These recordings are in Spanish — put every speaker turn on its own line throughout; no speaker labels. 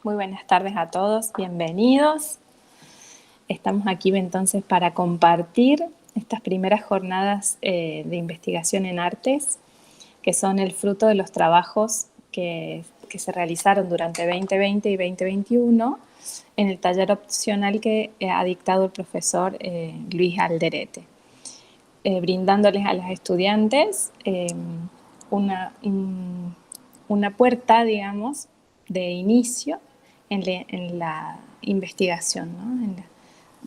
Muy buenas tardes a todos, bienvenidos. Estamos aquí entonces para compartir estas primeras jornadas de investigación en artes, que son el fruto de los trabajos que se realizaron durante 2020 y 2021 en el taller opcional que ha dictado el profesor Luis Alderete, brindándoles a los estudiantes una, una puerta, digamos, de inicio en la investigación, ¿no? En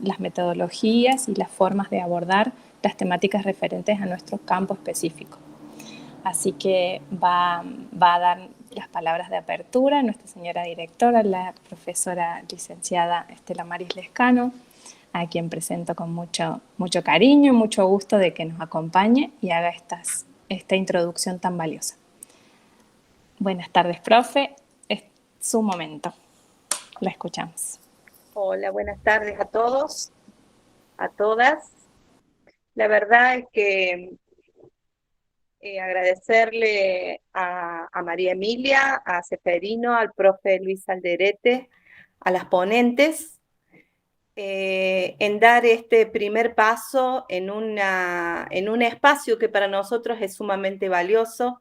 las metodologías y las formas de abordar las temáticas referentes a nuestro campo específico. Así que va a dar las palabras de apertura nuestra señora directora, la profesora licenciada Estela Maris Lescano, a quien presento con mucho cariño y mucho gusto de que nos acompañe y haga esta introducción tan valiosa. Buenas tardes, profe. Es su momento. La escuchamos.
Hola, buenas tardes a todos, a todas. La verdad es que agradecerle a María Emilia, a Seferino, al profe Luis Alderete, a las ponentes, en dar este primer paso en un espacio que para nosotros es sumamente valioso.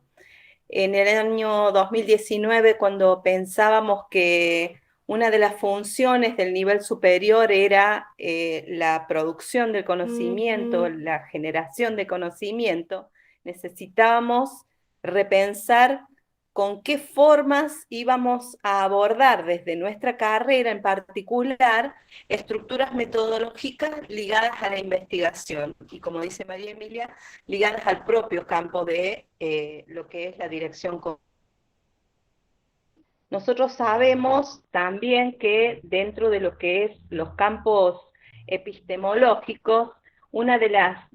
En el año 2019, cuando pensábamos que una de las funciones del nivel superior era la producción del conocimiento, la generación de conocimiento, necesitábamos repensar con qué formas íbamos a abordar desde nuestra carrera en particular estructuras metodológicas ligadas a la investigación. Y como dice María Emilia, ligadas al propio campo de lo que es la dirección. Nosotros sabemos también que dentro de lo que es los campos epistemológicos, una de las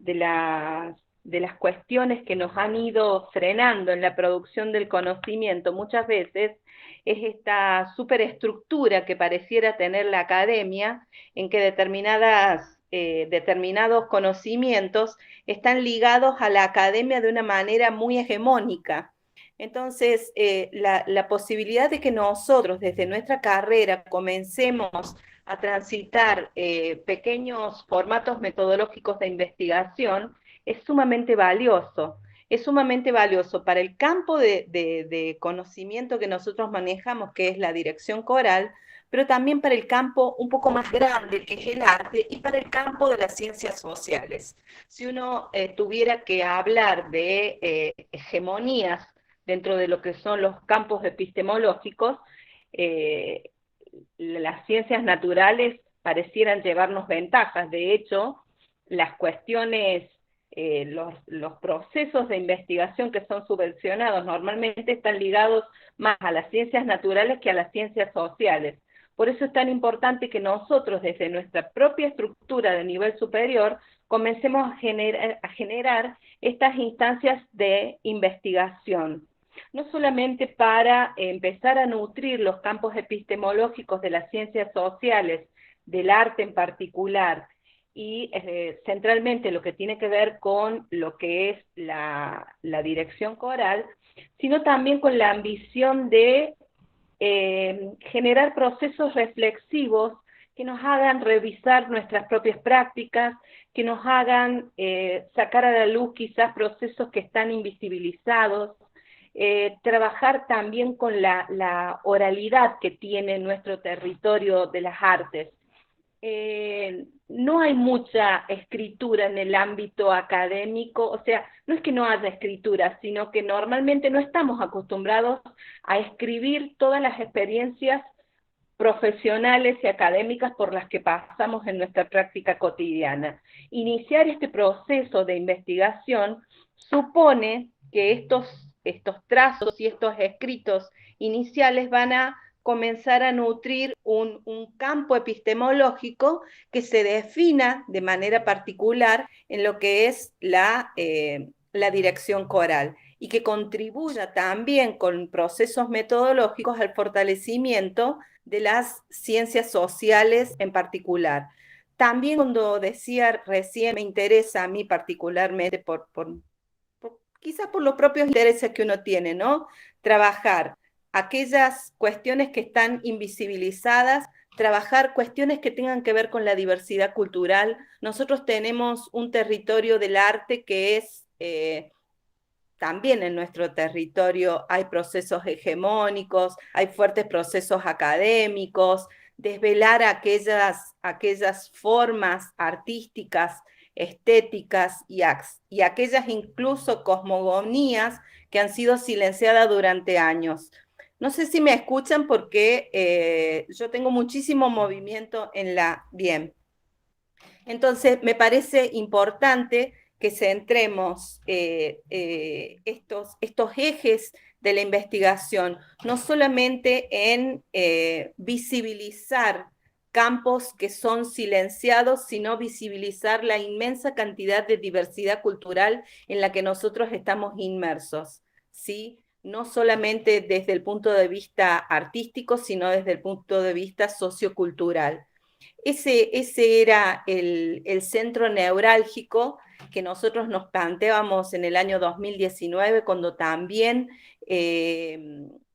cuestiones que nos han ido frenando en la producción del conocimiento muchas veces es esta superestructura que pareciera tener la academia, en que determinados conocimientos están ligados a la academia de una manera muy hegemónica. Entonces, la posibilidad de que nosotros desde nuestra carrera comencemos a transitar pequeños formatos metodológicos de investigación es sumamente valioso. Es sumamente valioso para el campo de conocimiento que nosotros manejamos, que es la dirección coral, pero también para el campo un poco más grande, que es el arte, y para el campo de las ciencias sociales. Si uno tuviera que hablar de hegemonías dentro de lo que son los campos epistemológicos, eh, las ciencias naturales parecieran llevarnos ventajas. De hecho, las cuestiones, los procesos de investigación que son subvencionados normalmente están ligados más a las ciencias naturales que a las ciencias sociales. Por eso es tan importante que nosotros, desde nuestra propia estructura de nivel superior, comencemos a generar estas instancias de investigación, no solamente para empezar a nutrir los campos epistemológicos de las ciencias sociales, del arte en particular, y centralmente lo que tiene que ver con lo que es la dirección coral, sino también con la ambición de generar procesos reflexivos que nos hagan revisar nuestras propias prácticas, que nos hagan sacar a la luz quizás procesos que están invisibilizados, trabajar también con la oralidad que tiene nuestro territorio de las artes. No hay mucha escritura en el ámbito académico, o sea, no es que no haya escritura, sino que normalmente no estamos acostumbrados a escribir todas las experiencias profesionales y académicas por las que pasamos en nuestra práctica cotidiana. Iniciar este proceso de investigación supone que estos trazos y estos escritos iniciales van a comenzar a nutrir un campo epistemológico que se defina de manera particular en lo que es la dirección coral y que contribuya también con procesos metodológicos al fortalecimiento de las ciencias sociales en particular. También cuando decía recién, me interesa a mí particularmente quizás por los propios intereses que uno tiene, ¿no? Trabajar aquellas cuestiones que están invisibilizadas, trabajar cuestiones que tengan que ver con la diversidad cultural. Nosotros tenemos un territorio del arte que es también en nuestro territorio hay procesos hegemónicos, hay fuertes procesos académicos, desvelar aquellas formas artísticas, estéticas y aquellas incluso cosmogonías que han sido silenciadas durante años. No sé si me escuchan porque yo tengo muchísimo movimiento en la... Bien. Entonces, me parece importante que centremos estos ejes de la investigación, no solamente en visibilizar campos que son silenciados, sino visibilizar la inmensa cantidad de diversidad cultural en la que nosotros estamos inmersos, ¿sí? No solamente desde el punto de vista artístico, sino desde el punto de vista sociocultural. Ese era el centro neurálgico que nosotros nos planteábamos en el año 2019, cuando también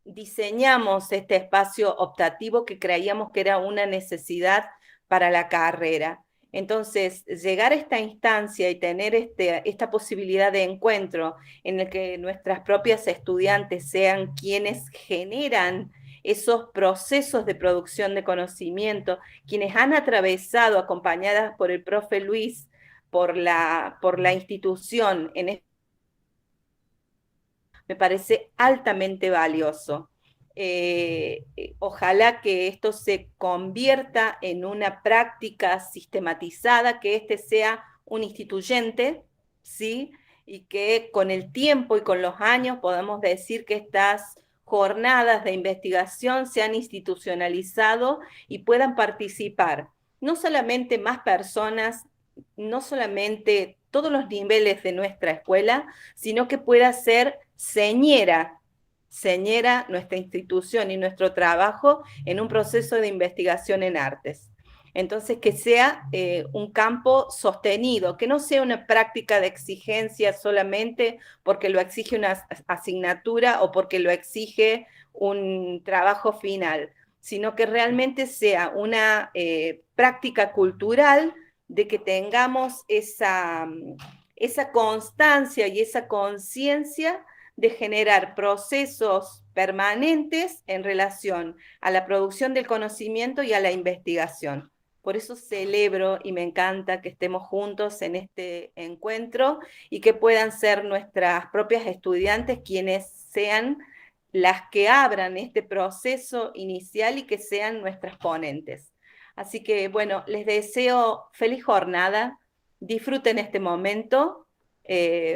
diseñamos este espacio optativo que creíamos que era una necesidad para la carrera. Entonces, llegar a esta instancia y tener esta posibilidad de encuentro en el que nuestras propias estudiantes sean quienes generan esos procesos de producción de conocimiento, quienes han atravesado, acompañadas por el profe Luis, por la institución, me parece altamente valioso. Ojalá que esto se convierta en una práctica sistematizada, que este sea un instituyente, ¿sí? Y que con el tiempo y con los años podamos decir que estas jornadas de investigación se han institucionalizado y puedan participar no solamente más personas, no solamente todos los niveles de nuestra escuela, sino que pueda ser señera nuestra institución y nuestro trabajo en un proceso de investigación en artes. Entonces, que sea un campo sostenido, que no sea una práctica de exigencia solamente porque lo exige una asignatura o porque lo exige un trabajo final, sino que realmente sea una práctica cultural de que tengamos esa constancia y esa conciencia de generar procesos permanentes en relación a la producción del conocimiento y a la investigación. Por eso celebro y me encanta que estemos juntos en este encuentro y que puedan ser nuestras propias estudiantes quienes sean las que abran este proceso inicial y que sean nuestras ponentes. Así que, bueno, les deseo feliz jornada, disfruten este momento,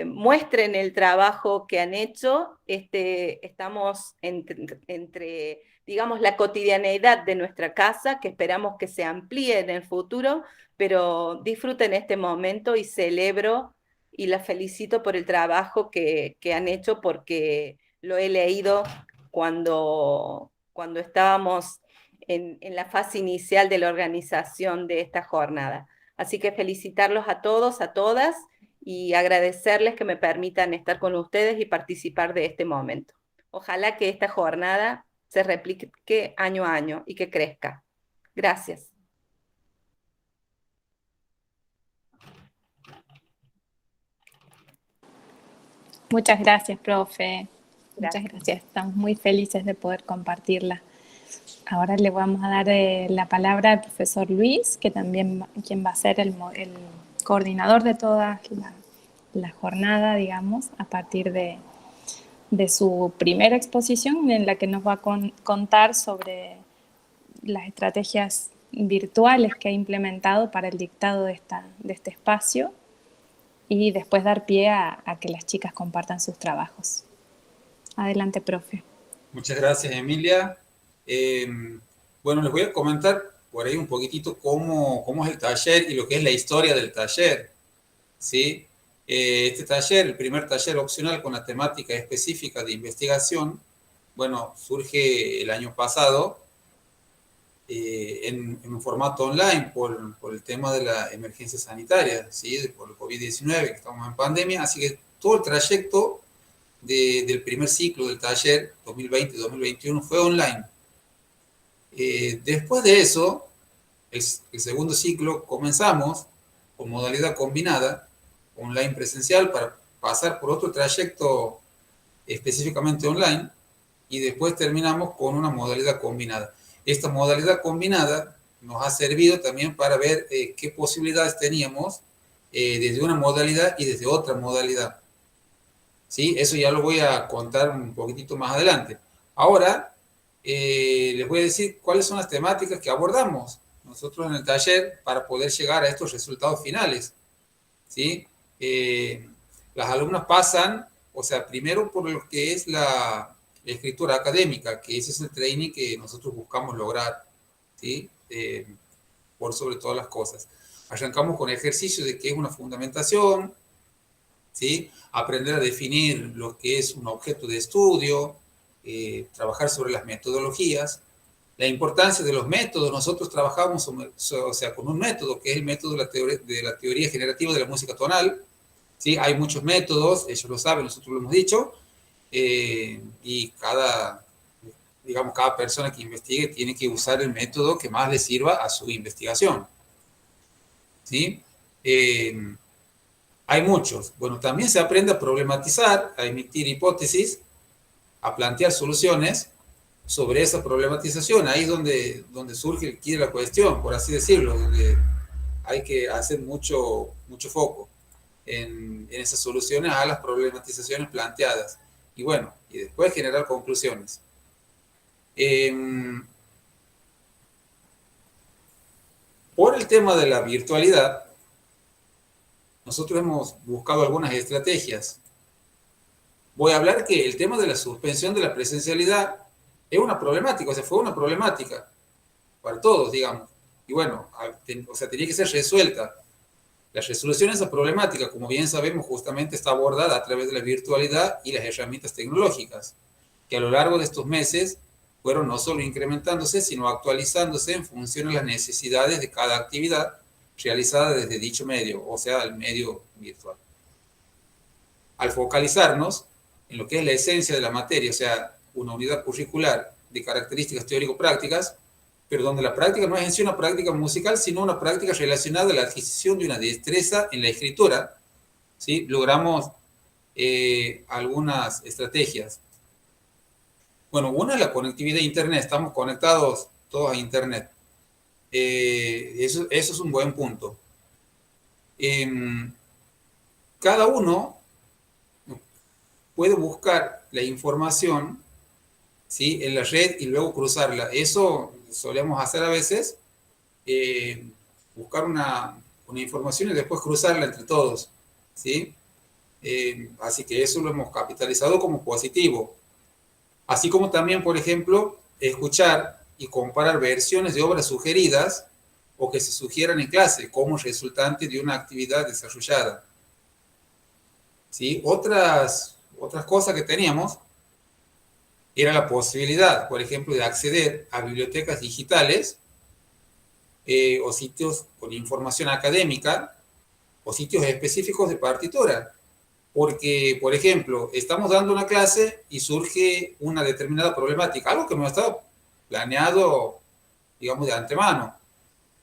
muestren el trabajo que han hecho. Estamos entre, digamos, la cotidianeidad de nuestra casa, que esperamos que se amplíe en el futuro, pero disfruten este momento y celebro y la felicito por el trabajo que han hecho, porque lo he leído cuando estábamos en la fase inicial de la organización de esta jornada. Así que felicitarlos a todos, a todas, y agradecerles que me permitan estar con ustedes y participar de este momento. Ojalá que esta jornada se replique año a año y que crezca. Gracias.
Muchas gracias, profe. Muchas
Gracias.
gracias. Estamos muy felices de poder compartirla. Ahora le vamos a dar la palabra al profesor Luis, que también quien va a ser el coordinador de toda la jornada, digamos, a partir de su primera exposición, en la que nos va a contar sobre las estrategias virtuales que ha implementado para el dictado de este espacio, y después dar pie a que las chicas compartan sus trabajos. Adelante, profe.
Muchas gracias, Emilia. Bueno, les voy a comentar por ahí un poquitito cómo es el taller y lo que es la historia del taller, ¿sí? Este taller, el primer taller opcional con la temática específica de investigación, bueno, surge el año pasado en un formato online por el tema de la emergencia sanitaria, ¿sí? Por el COVID-19, que estamos en pandemia, así que todo el trayecto del primer ciclo del taller 2020-2021 fue online. Después de eso, el segundo ciclo comenzamos con modalidad combinada, online presencial, para pasar por otro trayecto específicamente online, y después terminamos con una modalidad combinada. Esta modalidad combinada nos ha servido también para ver qué posibilidades teníamos desde una modalidad y desde otra modalidad. ¿Sí? Eso ya lo voy a contar un poquitito más adelante. Ahora, les voy a decir cuáles son las temáticas que abordamos nosotros en el taller para poder llegar a estos resultados finales. ¿Sí? Las alumnas pasan, o sea, primero por lo que es la escritura académica, que ese es el training que nosotros buscamos lograr, ¿sí? Por sobre todas las cosas. Arrancamos con ejercicios de qué es una fundamentación, ¿sí? Aprender a definir lo que es un objeto de estudio, trabajar sobre las metodologías, la importancia de los métodos. Nosotros trabajamos, o sea, con un método, que es el método de la teoría generativa de la música tonal, ¿sí? Hay muchos métodos, ellos lo saben, nosotros lo hemos dicho, y cada persona que investigue tiene que usar el método que más le sirva a su investigación, ¿sí? Hay muchos. Bueno, también se aprende a problematizar, a emitir hipótesis, a plantear soluciones sobre esa problematización. Ahí es donde surge el quid de la cuestión, por así decirlo, donde hay que hacer mucho foco en esas soluciones a las problematizaciones planteadas. Y bueno, y después generar conclusiones. Por el tema de la virtualidad, nosotros hemos buscado algunas estrategias. Voy a hablar que el tema de la suspensión de la presencialidad es una problemática, o sea, fue una problemática para todos, digamos. Y bueno, o sea, tenía que ser resuelta. La resolución de esa problemática, como bien sabemos, justamente está abordada a través de la virtualidad y las herramientas tecnológicas, que a lo largo de estos meses fueron no solo incrementándose, sino actualizándose en función de las necesidades de cada actividad realizada desde dicho medio, o sea, el medio virtual. Al focalizarnos en lo que es la esencia de la materia, o sea, una unidad curricular de características teórico-prácticas, pero donde la práctica no es en sí una práctica musical, sino una práctica relacionada a la adquisición de una destreza en la escritura, ¿sí? Logramos algunas estrategias. Bueno, una es la conectividad a Internet, estamos conectados todos a Internet. Eso es un buen punto. Cada uno puede buscar la información, ¿sí?, en la red y luego cruzarla. Eso solemos hacer a veces, buscar una información y después cruzarla entre todos, ¿sí? Así que eso lo hemos capitalizado como positivo. Así como también, por ejemplo, escuchar y comparar versiones de obras sugeridas o que se sugieran en clase como resultante de una actividad desarrollada. ¿Sí? Otras cosas que teníamos era la posibilidad, por ejemplo, de acceder a bibliotecas digitales o sitios con información académica o sitios específicos de partitura. Porque, por ejemplo, estamos dando una clase y surge una determinada problemática, algo que no estaba planeado, digamos, de antemano.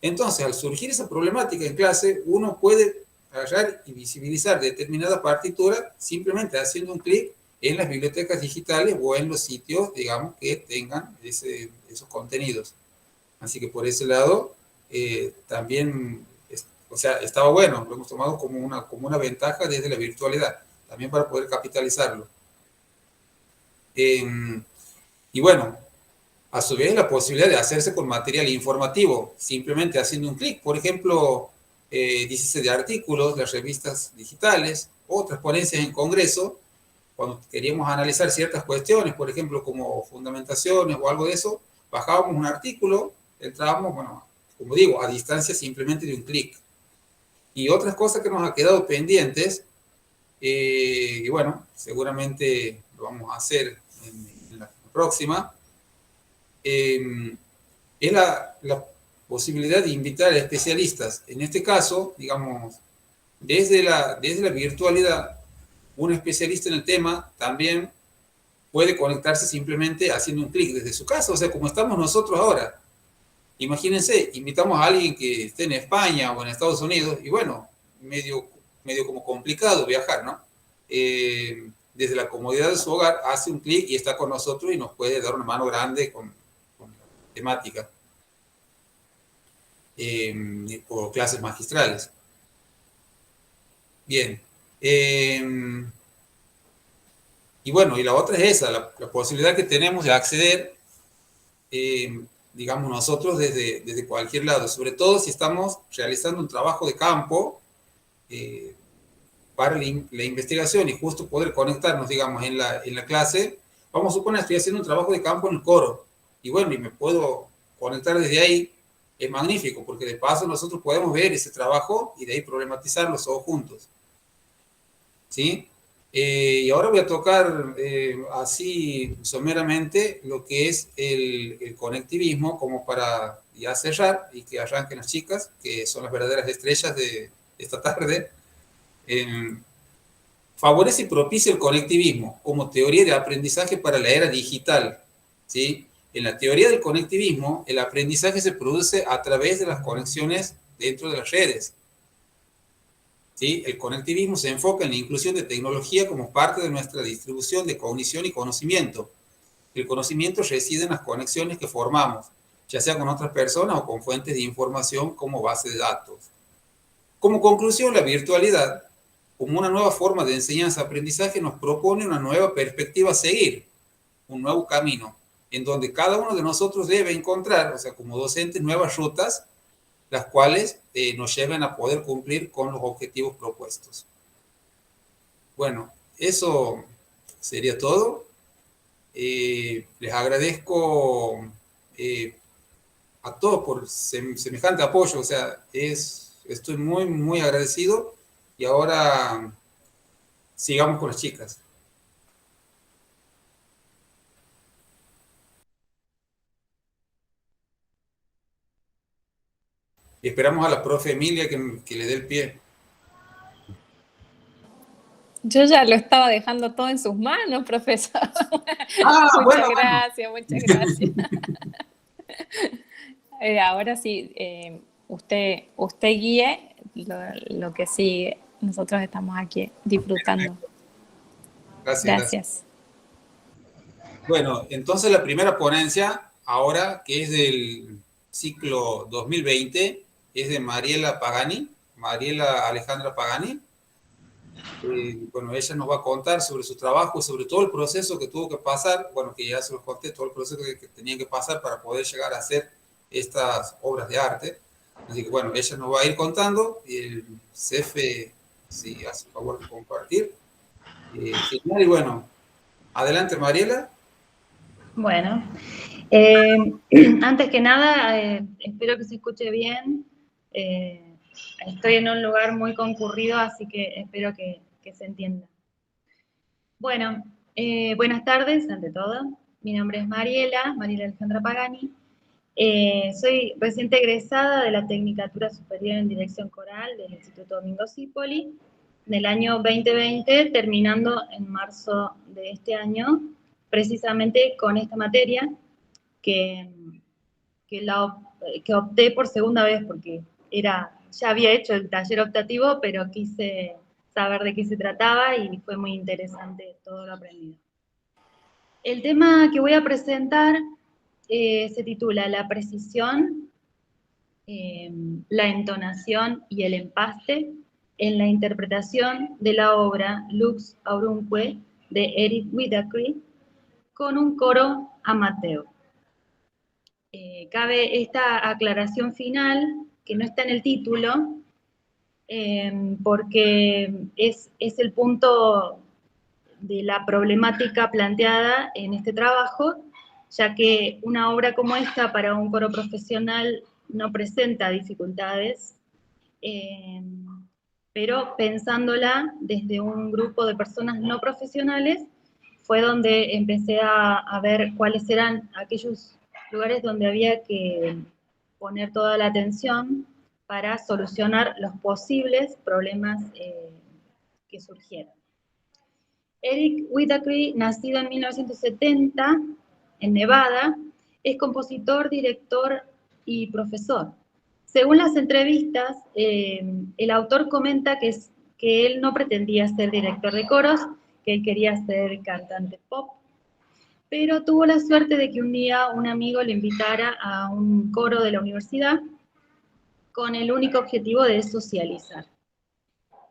Entonces, al surgir esa problemática en clase, uno puede agarrar y visibilizar determinada partitura simplemente haciendo un clic en las bibliotecas digitales o en los sitios, digamos, que tengan esos contenidos. Así que por ese lado, también, o sea, estaba bueno, lo hemos tomado como una ventaja desde la virtualidad, también para poder capitalizarlo. Y bueno, a su vez la posibilidad de hacerse con material informativo, simplemente haciendo un clic, por ejemplo, dícese de artículos, las revistas digitales, otras ponencias en congreso, cuando queríamos analizar ciertas cuestiones, por ejemplo, como fundamentaciones o algo de eso, bajábamos un artículo, entrábamos, bueno, como digo, a distancia simplemente de un clic. Y otras cosas que nos han quedado pendientes, y bueno, seguramente lo vamos a hacer en la próxima, es la posibilidad de invitar a especialistas. En este caso, digamos, desde la virtualidad, un especialista en el tema también puede conectarse simplemente haciendo un clic desde su casa, o sea, como estamos nosotros ahora. Imagínense, invitamos a alguien que esté en España o en Estados Unidos, y bueno, medio como complicado viajar, ¿no? Desde la comodidad de su hogar, hace un clic y está con nosotros y nos puede dar una mano grande con la temática o clases magistrales. Bien. Y bueno, y la otra es esa, la posibilidad que tenemos de acceder, digamos nosotros, desde cualquier lado, sobre todo si estamos realizando un trabajo de campo para la investigación y justo poder conectarnos, digamos, en la clase. Vamos a suponer, estoy haciendo un trabajo de campo en el coro, y bueno, y me puedo conectar desde ahí, es magnífico, porque de paso nosotros podemos ver ese trabajo y de ahí problematizarlo todos juntos. ¿Sí? Y ahora voy a tocar así someramente lo que es el conectivismo, como para ya cerrar y que arranquen las chicas, que son las verdaderas estrellas de esta tarde. Favorece y propicia el conectivismo como teoría de aprendizaje para la era digital. ¿Sí? En la teoría del conectivismo, el aprendizaje se produce a través de las conexiones dentro de las redes. ¿Sí? El conectivismo se enfoca en la inclusión de tecnología como parte de nuestra distribución de cognición y conocimiento. El conocimiento reside en las conexiones que formamos, ya sea con otras personas o con fuentes de información como base de datos. Como conclusión, la virtualidad, como una nueva forma de enseñanza-aprendizaje, nos propone una nueva perspectiva a seguir, un nuevo camino, en donde cada uno de nosotros debe encontrar, o sea, como docentes, nuevas rutas las cuales nos lleven a poder cumplir con los objetivos propuestos. Bueno, eso sería todo. Les agradezco a todos por semejante apoyo, o sea, estoy muy, muy agradecido y ahora sigamos con las chicas. Y esperamos a la profe Emilia que le dé el pie.
Yo ya lo estaba dejando todo en sus manos, profesor.
Bueno.
Muchas gracias. Ahora sí, usted guíe lo que sigue. Nosotros estamos aquí disfrutando. Gracias.
Bueno, entonces la primera ponencia, ahora que es del ciclo 2020, es de Mariela Pagani, Mariela Alejandra Pagani. Bueno, ella nos va a contar sobre su trabajo, sobre todo el proceso que tuvo que pasar, bueno, que ya se los conté, todo el proceso que tenía que pasar para poder llegar a hacer estas obras de arte. Así que bueno, ella nos va a ir contando, y el CEFE, si hace el favor de compartir. Genial, y bueno, adelante Mariela.
Bueno, antes que nada, espero que se escuche bien. Estoy en un lugar muy concurrido, así que espero que se entienda. Bueno, buenas tardes, ante todo. Mi nombre es Mariela Alejandra Pagani. Soy reciente egresada de la Tecnicatura Superior en Dirección Coral del Instituto Domingo Cipolli del año 2020, terminando en marzo de este año, precisamente con esta materia, que opté por segunda vez porque ya había hecho el taller optativo, pero quise saber de qué se trataba y fue muy interesante todo lo aprendido. El tema que voy a presentar se titula La precisión, la entonación y el empaste en la interpretación de la obra Lux Aurum.que de Eric Whitacre con un coro amateur. Cabe esta aclaración final, que no está en el título, porque es el punto de la problemática planteada en este trabajo, ya que una obra como esta para un coro profesional no presenta dificultades, pero pensándola desde un grupo de personas no profesionales, fue donde empecé a ver cuáles eran aquellos lugares donde había que poner toda la atención para solucionar los posibles problemas que surgieran. Eric Whitacre, nacido en 1970 en Nevada, es compositor, director y profesor. Según las entrevistas, el autor comenta que él no pretendía ser director de coros, que él quería ser cantante pop, pero tuvo la suerte de que un día un amigo le invitara a un coro de la universidad con el único objetivo de socializar.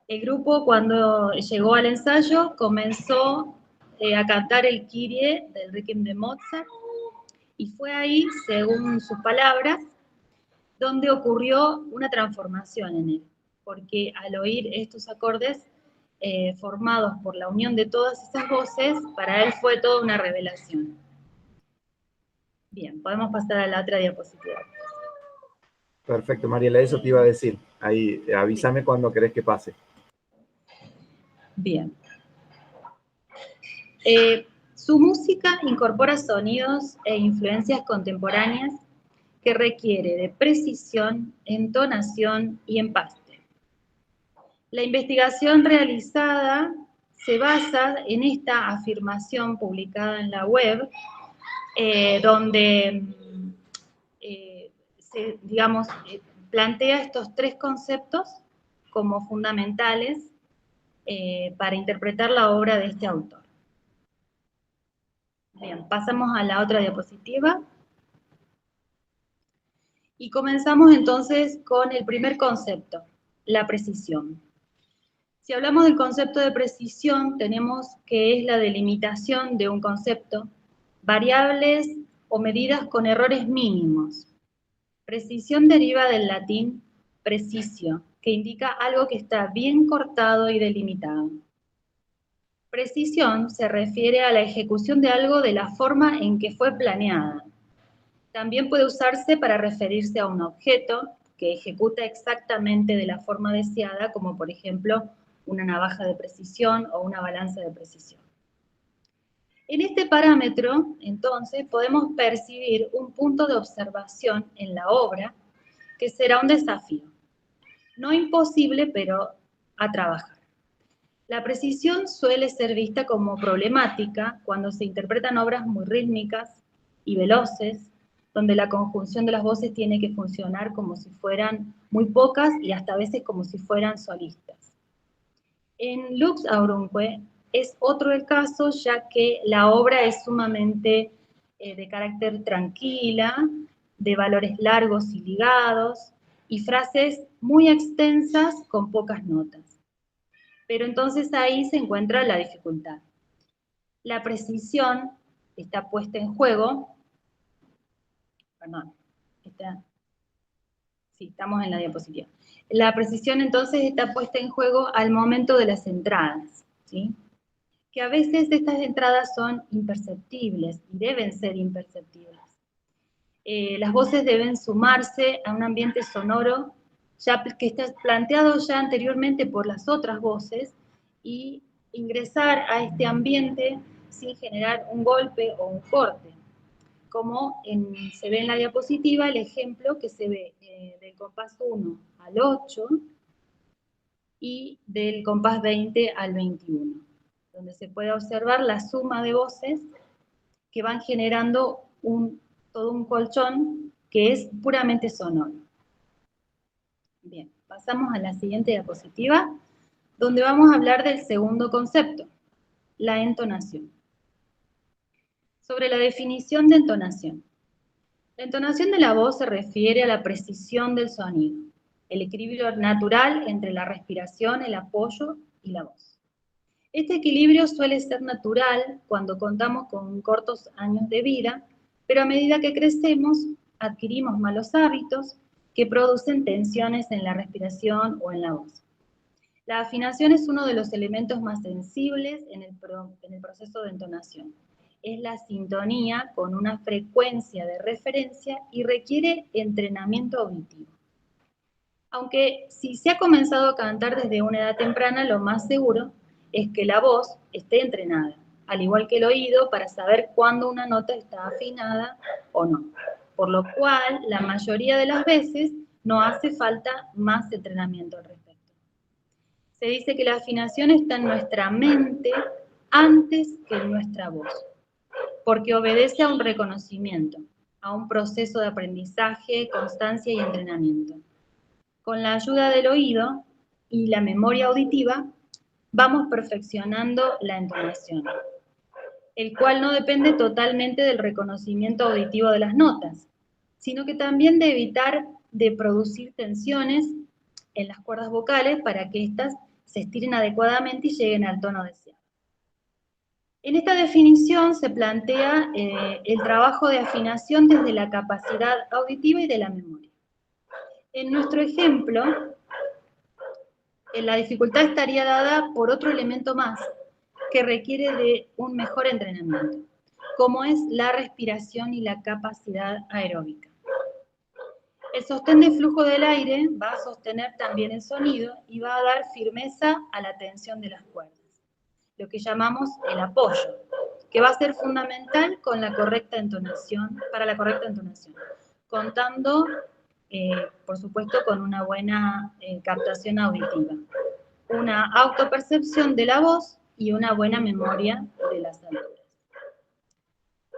El grupo, cuando llegó al ensayo, comenzó a cantar el Kyrie del Requiem de Mozart, y fue ahí, según sus palabras, donde ocurrió una transformación en él, porque al oír estos acordes formados por la unión de todas esas voces, para él fue toda una revelación. Bien, podemos pasar a la otra diapositiva.
Perfecto, Mariela, eso te iba a decir. Ahí, avísame cuando querés que pase.
Bien. Su música incorpora sonidos e influencias contemporáneas que requiere de precisión, entonación y empaste. La investigación realizada se basa en esta afirmación publicada en la web, donde plantea estos tres conceptos como fundamentales para interpretar la obra de este autor. Bien, pasamos a la otra diapositiva. Y comenzamos entonces con el primer concepto, la precisión. Si hablamos del concepto de precisión, tenemos que es la delimitación de un concepto, variables o medidas con errores mínimos. Precisión deriva del latín precisio, que indica algo que está bien cortado y delimitado. Precisión se refiere a la ejecución de algo de la forma en que fue planeada. También puede usarse para referirse a un objeto que ejecuta exactamente de la forma deseada, como por ejemplo una navaja de precisión o una balanza de precisión. En este parámetro, entonces, podemos percibir un punto de observación en la obra que será un desafío. No imposible, pero a trabajar. La precisión suele ser vista como problemática cuando se interpretan obras muy rítmicas y veloces, donde la conjunción de las voces tiene que funcionar como si fueran muy pocas y hasta a veces como si fueran solistas. En Lux Aurumque es otro el caso, ya que la obra es sumamente de carácter tranquila, de valores largos y ligados, y frases muy extensas con pocas notas. Pero entonces ahí se encuentra la dificultad. La precisión está puesta en juego. Perdón, sí, estamos en la diapositiva. La precisión entonces está puesta en juego al momento de las entradas, ¿sí? Que a veces estas entradas son imperceptibles y deben ser imperceptibles. Las voces deben sumarse a un ambiente sonoro ya que está planteado ya anteriormente por las otras voces y ingresar a este ambiente sin generar un golpe o un corte. Como se ve en la diapositiva el ejemplo que se ve del compás 1 al 8 y del compás 20 al 21, donde se puede observar la suma de voces que van generando todo un colchón que es puramente sonoro. Bien, pasamos a la siguiente diapositiva, donde vamos a hablar del segundo concepto, la entonación. Sobre la definición de entonación. La entonación de la voz se refiere a la precisión del sonido, el equilibrio natural entre la respiración, el apoyo y la voz. Este equilibrio suele ser natural cuando contamos con cortos años de vida, pero a medida que crecemos, adquirimos malos hábitos que producen tensiones en la respiración o en la voz. La afinación es uno de los elementos más sensibles en el proceso de entonación. Es la sintonía con una frecuencia de referencia y requiere entrenamiento auditivo. Aunque si se ha comenzado a cantar desde una edad temprana, lo más seguro es que la voz esté entrenada, al igual que el oído, para saber cuándo una nota está afinada o no. Por lo cual, la mayoría de las veces no hace falta más entrenamiento al respecto. Se dice que la afinación está en nuestra mente antes que nuestra voz, porque obedece a un reconocimiento, a un proceso de aprendizaje, constancia y entrenamiento. Con la ayuda del oído y la memoria auditiva, vamos perfeccionando la entonación, el cual no depende totalmente del reconocimiento auditivo de las notas, sino que también de evitar de producir tensiones en las cuerdas vocales para que éstas se estiren adecuadamente y lleguen al tono deseado. En esta definición se plantea el trabajo de afinación desde la capacidad auditiva y de la memoria. En nuestro ejemplo, la dificultad estaría dada por otro elemento más, que requiere de un mejor entrenamiento, como es la respiración y la capacidad aeróbica. El sostén de flujo del aire va a sostener también el sonido y va a dar firmeza a la tensión de las cuerdas, lo que llamamos el apoyo, que va a ser fundamental con la correcta entonación, para la correcta entonación, contando, por supuesto, con una buena captación auditiva, una autopercepción de la voz y una buena memoria de las alturas.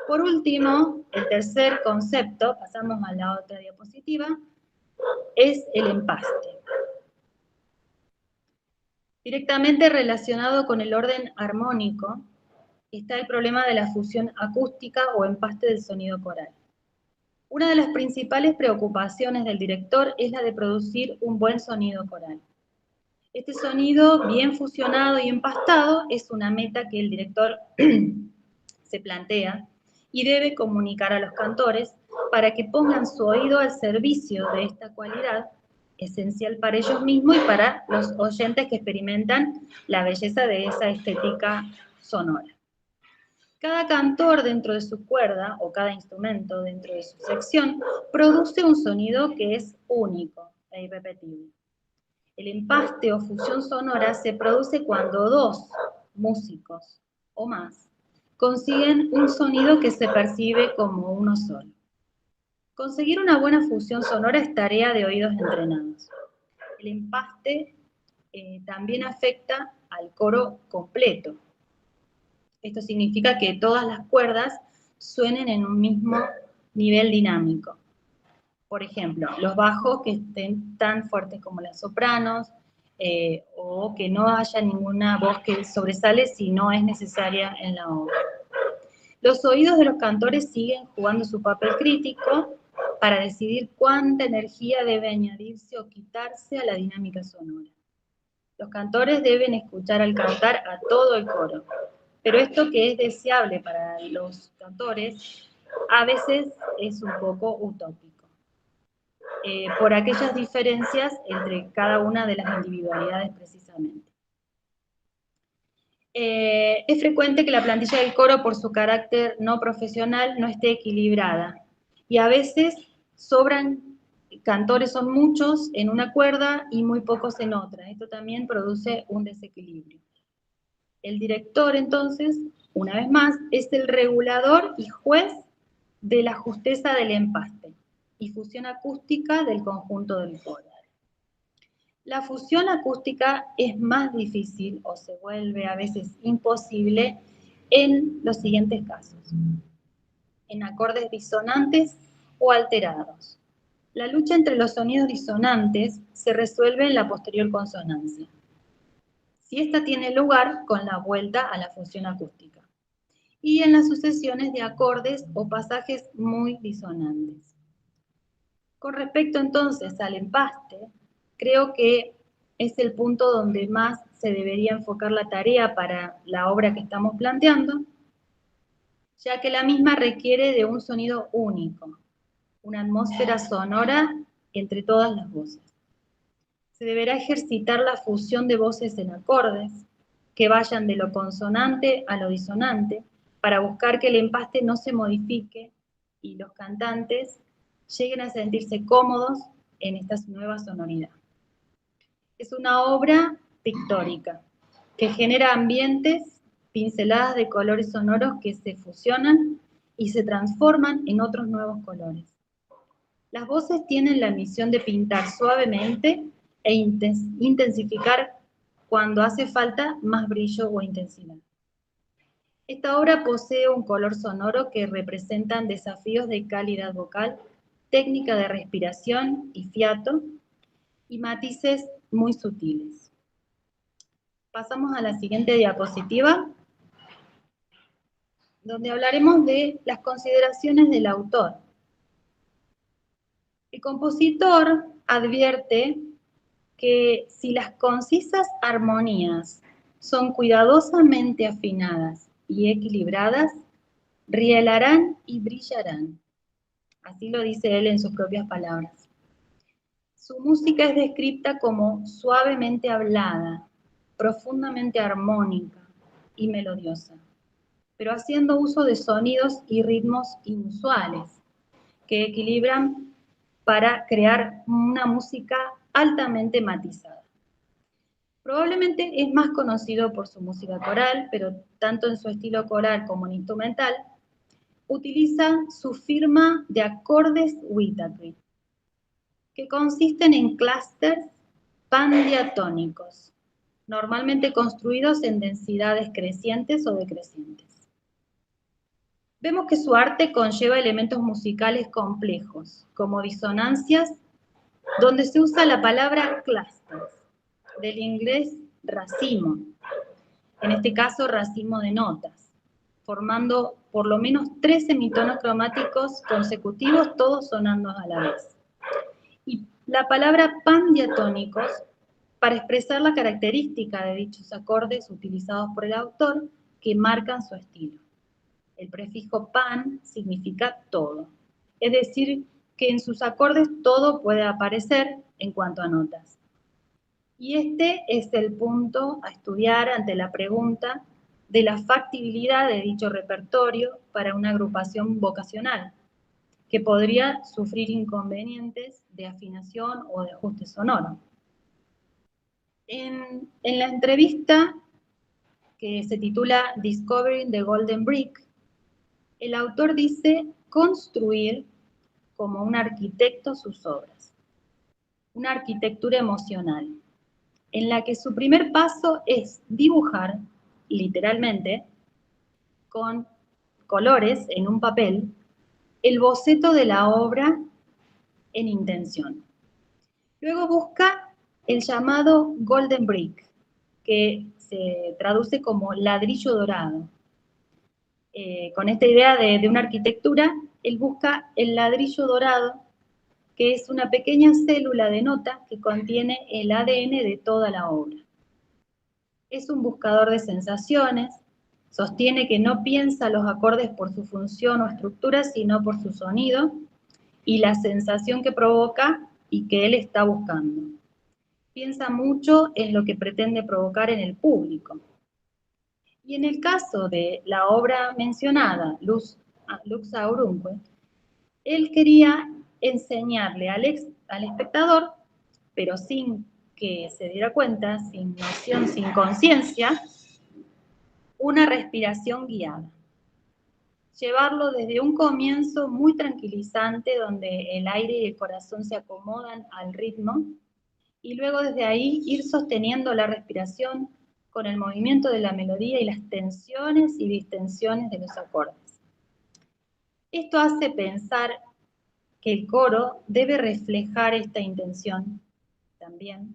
Por último, el tercer concepto, pasamos a la otra diapositiva, es el empaste. Directamente relacionado con el orden armónico está el problema de la fusión acústica o empaste del sonido coral. Una de las principales preocupaciones del director es la de producir un buen sonido coral. Este sonido bien fusionado y empastado es una meta que el director se plantea y debe comunicar a los cantores para que pongan su oído al servicio de esta cualidad esencial para ellos mismos y para los oyentes que experimentan la belleza de esa estética sonora. Cada cantor dentro de su cuerda, o cada instrumento dentro de su sección, produce un sonido que es único e irrepetible. El empaste o fusión sonora se produce cuando dos músicos o más consiguen un sonido que se percibe como uno solo. Conseguir una buena fusión sonora es tarea de oídos entrenados. El empaste también afecta al coro completo. Esto significa que todas las cuerdas suenen en un mismo nivel dinámico. Por ejemplo, los bajos que estén tan fuertes como las sopranos, o que no haya ninguna voz que sobresale si no es necesaria en la obra. Los oídos de los cantores siguen jugando su papel crítico para decidir cuánta energía debe añadirse o quitarse a la dinámica sonora. Los cantores deben escuchar al cantar a todo el coro, pero esto que es deseable para los cantores a veces es un poco utópico, por aquellas diferencias entre cada una de las individualidades precisamente. Es frecuente que la plantilla del coro, por su carácter no profesional, no esté equilibrada, y a veces sobran cantores, son muchos en una cuerda y muy pocos en otra. Esto también produce un desequilibrio. El director, entonces, una vez más, es el regulador y juez de la justeza del empaste y fusión acústica del conjunto del coro. La fusión acústica es más difícil o se vuelve a veces imposible en los siguientes casos: en acordes disonantes o alterados. La lucha entre los sonidos disonantes se resuelve en la posterior consonancia, si esta tiene lugar con la vuelta a la función acústica, y en las sucesiones de acordes o pasajes muy disonantes. Con respecto entonces al empaste, creo que es el punto donde más se debería enfocar la tarea para la obra que estamos planteando, ya que la misma requiere de un sonido único, una atmósfera sonora entre todas las voces. Se deberá ejercitar la fusión de voces en acordes, que vayan de lo consonante a lo disonante, para buscar que el empaste no se modifique y los cantantes lleguen a sentirse cómodos en esta nueva sonoridad. Es una obra pictórica, que genera ambientes, pinceladas de colores sonoros que se fusionan y se transforman en otros nuevos colores. Las voces tienen la misión de pintar suavemente e intensificar cuando hace falta más brillo o intensidad. Esta obra posee un color sonoro que representan desafíos de calidad vocal, técnica de respiración y fiato, y matices muy sutiles. Pasamos a la siguiente diapositiva, donde hablaremos de las consideraciones del autor. El compositor advierte que si las concisas armonías son cuidadosamente afinadas y equilibradas, rielarán y brillarán. Así lo dice él en sus propias palabras. Su música es descrita como suavemente hablada, profundamente armónica y melodiosa, pero haciendo uso de sonidos y ritmos inusuales que equilibran para crear una música altamente matizada. Probablemente es más conocido por su música coral, pero tanto en su estilo coral como en instrumental, utiliza su firma de acordes Whittaker, que consisten en clústeres pandiatónicos, normalmente construidos en densidades crecientes o decrecientes. Vemos que su arte conlleva elementos musicales complejos, como disonancias, donde se usa la palabra clusters, del inglés racimo, en este caso racimo de notas, formando por lo menos 3 semitonos cromáticos consecutivos, todos sonando a la vez. Y la palabra pandiatónicos, para expresar la característica de dichos acordes utilizados por el autor que marcan su estilo. El prefijo pan significa todo, es decir, que en sus acordes todo puede aparecer en cuanto a notas. Y este es el punto a estudiar ante la pregunta de la factibilidad de dicho repertorio para una agrupación vocacional, que podría sufrir inconvenientes de afinación o de ajuste sonoro. En la entrevista que se titula Discovering the Golden Brick, el autor dice construir como un arquitecto sus obras, una arquitectura emocional, en la que su primer paso es dibujar, literalmente, con colores en un papel, el boceto de la obra en intención. Luego busca el llamado Golden Brick, que se traduce como ladrillo dorado. Con esta idea de una arquitectura, él busca el ladrillo dorado, que es una pequeña célula de nota que contiene el ADN de toda la obra. Es un buscador de sensaciones, sostiene que no piensa los acordes por su función o estructura, sino por su sonido y la sensación que provoca y que él está buscando. Piensa mucho en lo que pretende provocar en el público. Y en el caso de la obra mencionada, Lux Aurunque, él quería enseñarle al espectador, pero sin que se diera cuenta, sin noción, sin conciencia, una respiración guiada. Llevarlo desde un comienzo muy tranquilizante, donde el aire y el corazón se acomodan al ritmo, y luego desde ahí ir sosteniendo la respiración con el movimiento de la melodía y las tensiones y distensiones de los acordes. Esto hace pensar que el coro debe reflejar esta intención también,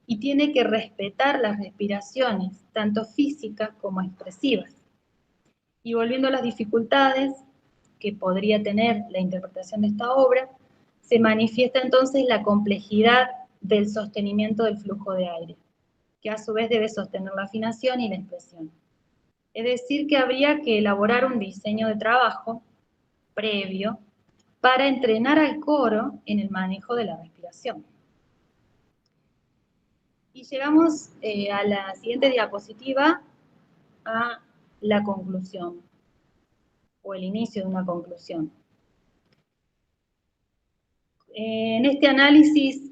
y tiene que respetar las respiraciones, tanto físicas como expresivas. Y volviendo a las dificultades que podría tener la interpretación de esta obra, se manifiesta entonces la complejidad del sostenimiento del flujo de aire, que a su vez debe sostener la afinación y la expresión. Es decir, que habría que elaborar un diseño de trabajo previo para entrenar al coro en el manejo de la respiración. Y llegamos a la siguiente diapositiva, a la conclusión, o el inicio de una conclusión. En este análisis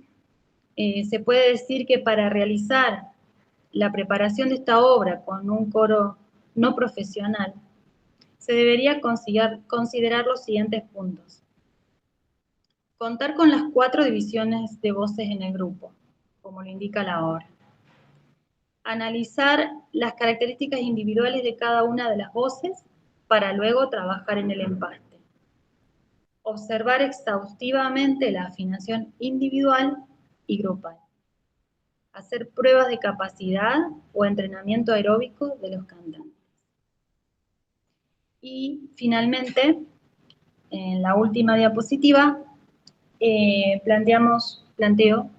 se puede decir que para realizar la preparación de esta obra con un coro no profesional, se debería considerar los siguientes puntos. Contar con las 4 divisiones de voces en el grupo, como lo indica la obra. analizar las características individuales de cada una de las voces para luego trabajar en el empaste. Observar exhaustivamente la afinación individual y grupal. Hacer pruebas de capacidad o entrenamiento aeróbico de los cantantes. Y finalmente, en la última diapositiva, planteo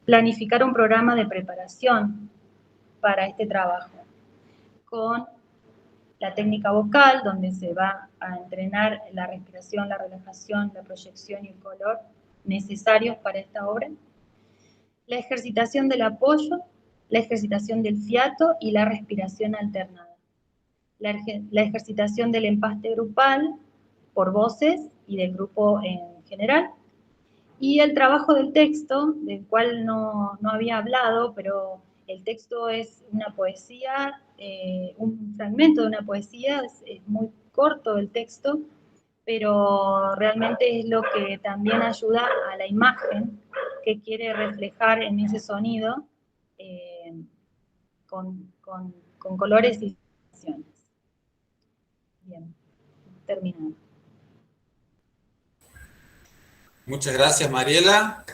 planificar un programa de preparación para este trabajo, con la técnica vocal, donde se va a entrenar la respiración, la relajación, la proyección y el color necesarios para esta obra, la ejercitación del apoyo, la ejercitación del fiato y la respiración alternada, la ejercitación del empaste grupal por voces y del grupo en general, y el trabajo del texto, del cual no había hablado, pero el texto es una poesía, un fragmento de una poesía, es muy corto el texto, pero realmente es lo que también ayuda a la imagen que quiere reflejar en ese sonido con colores y sensaciones. Bien, terminado.
Muchas gracias, Mariela.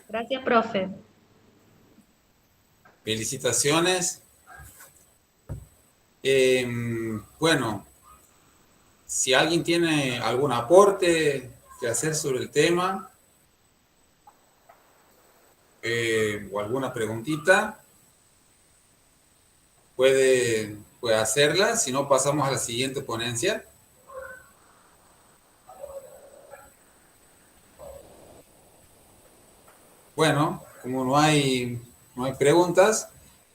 Gracias, profe.
Felicitaciones. Bueno, si alguien tiene algún aporte que hacer sobre el tema o alguna preguntita, puede hacerla. Si no, pasamos a la siguiente ponencia. Bueno, como no hay preguntas,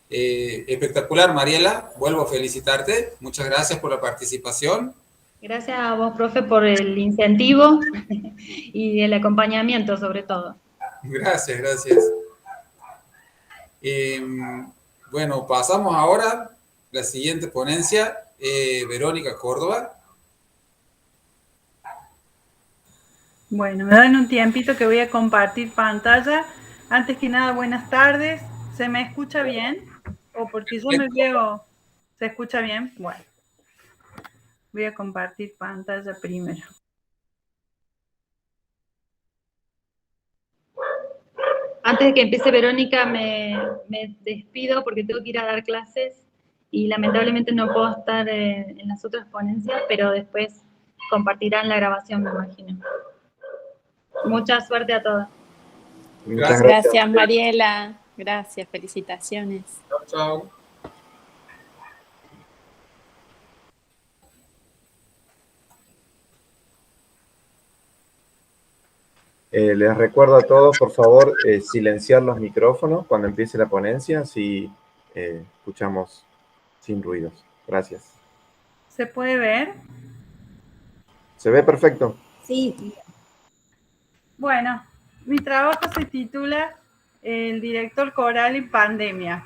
espectacular, Mariela. Vuelvo a felicitarte. Muchas gracias por la participación.
Gracias a vos, profe, por el incentivo y el acompañamiento, sobre todo.
Gracias, gracias. Bueno, pasamos ahora a la siguiente ponencia, Verónica Córdoba.
Bueno, me dan un tiempito que voy a compartir pantalla. Antes que nada, buenas tardes. ¿Se me escucha bien? ¿O porque yo me veo, se escucha bien? Bueno, voy a compartir pantalla primero.
Antes de que empiece Verónica, me despido porque tengo que ir a dar clases y lamentablemente no puedo estar en las otras ponencias, pero después compartirán la grabación, me imagino. Mucha suerte a todos.
Muchas
Gracias, Mariela. Gracias, felicitaciones.
Chao, chao.
Les recuerdo a todos, por favor, silenciar los micrófonos cuando empiece la ponencia, así escuchamos sin ruidos. Gracias.
¿Se puede ver?
¿Se ve perfecto?
Sí. Bueno, mi trabajo se titula El director coral en pandemia,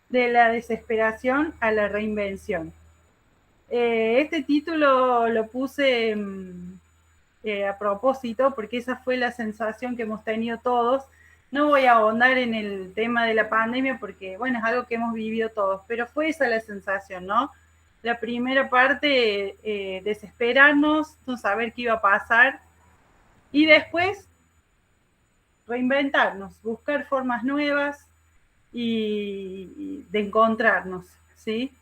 de la desesperación a la reinvención. Este título lo puse a propósito porque esa fue la sensación que hemos tenido todos. No voy a ahondar en el tema de la pandemia porque, bueno, es algo que hemos vivido todos, pero fue esa la sensación, ¿no? La primera parte, desesperarnos, no saber qué iba a pasar, y después reinventarnos, buscar formas nuevas y de encontrarnos, ¿sí?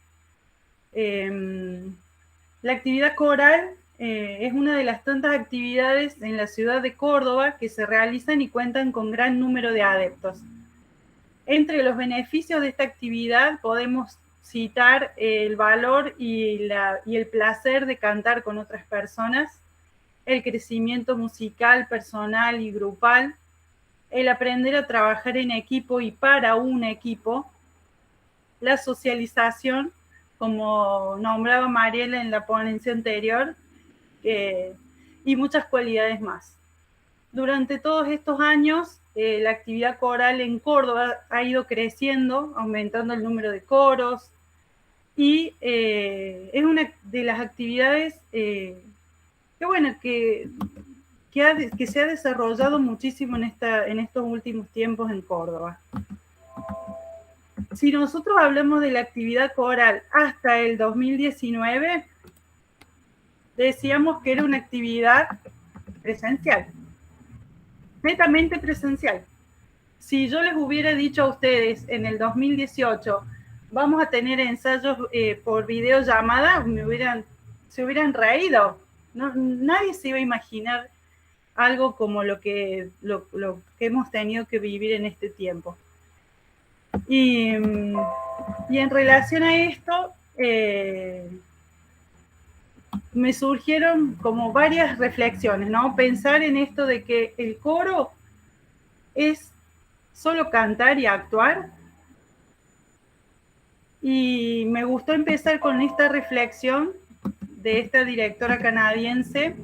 La actividad coral es una de las tantas actividades en la ciudad de Córdoba que se realizan y cuentan con gran número de adeptos. Entre los beneficios de esta actividad podemos citar el valor y el placer de cantar con otras personas, el crecimiento musical, personal y grupal, el aprender a trabajar en equipo y para un equipo, la socialización, como nombraba Mariela en la ponencia anterior, y muchas cualidades más. Durante todos estos años, la actividad coral en Córdoba ha ido creciendo, aumentando el número de coros, y es una de las actividades que que se ha desarrollado muchísimo en estos últimos tiempos en Córdoba. Si nosotros hablamos de la actividad coral hasta el 2019, decíamos que era una actividad presencial, netamente presencial. Si yo les hubiera dicho a ustedes en el 2018, vamos a tener ensayos por videollamada, se hubieran reído. No, nadie se iba a imaginar algo como lo que hemos tenido que vivir en este tiempo. Y en relación a esto, me surgieron como varias reflexiones, ¿no? Pensar en esto de que el coro es solo cantar y actuar. Y me gustó empezar con esta reflexión de esta directora canadiense,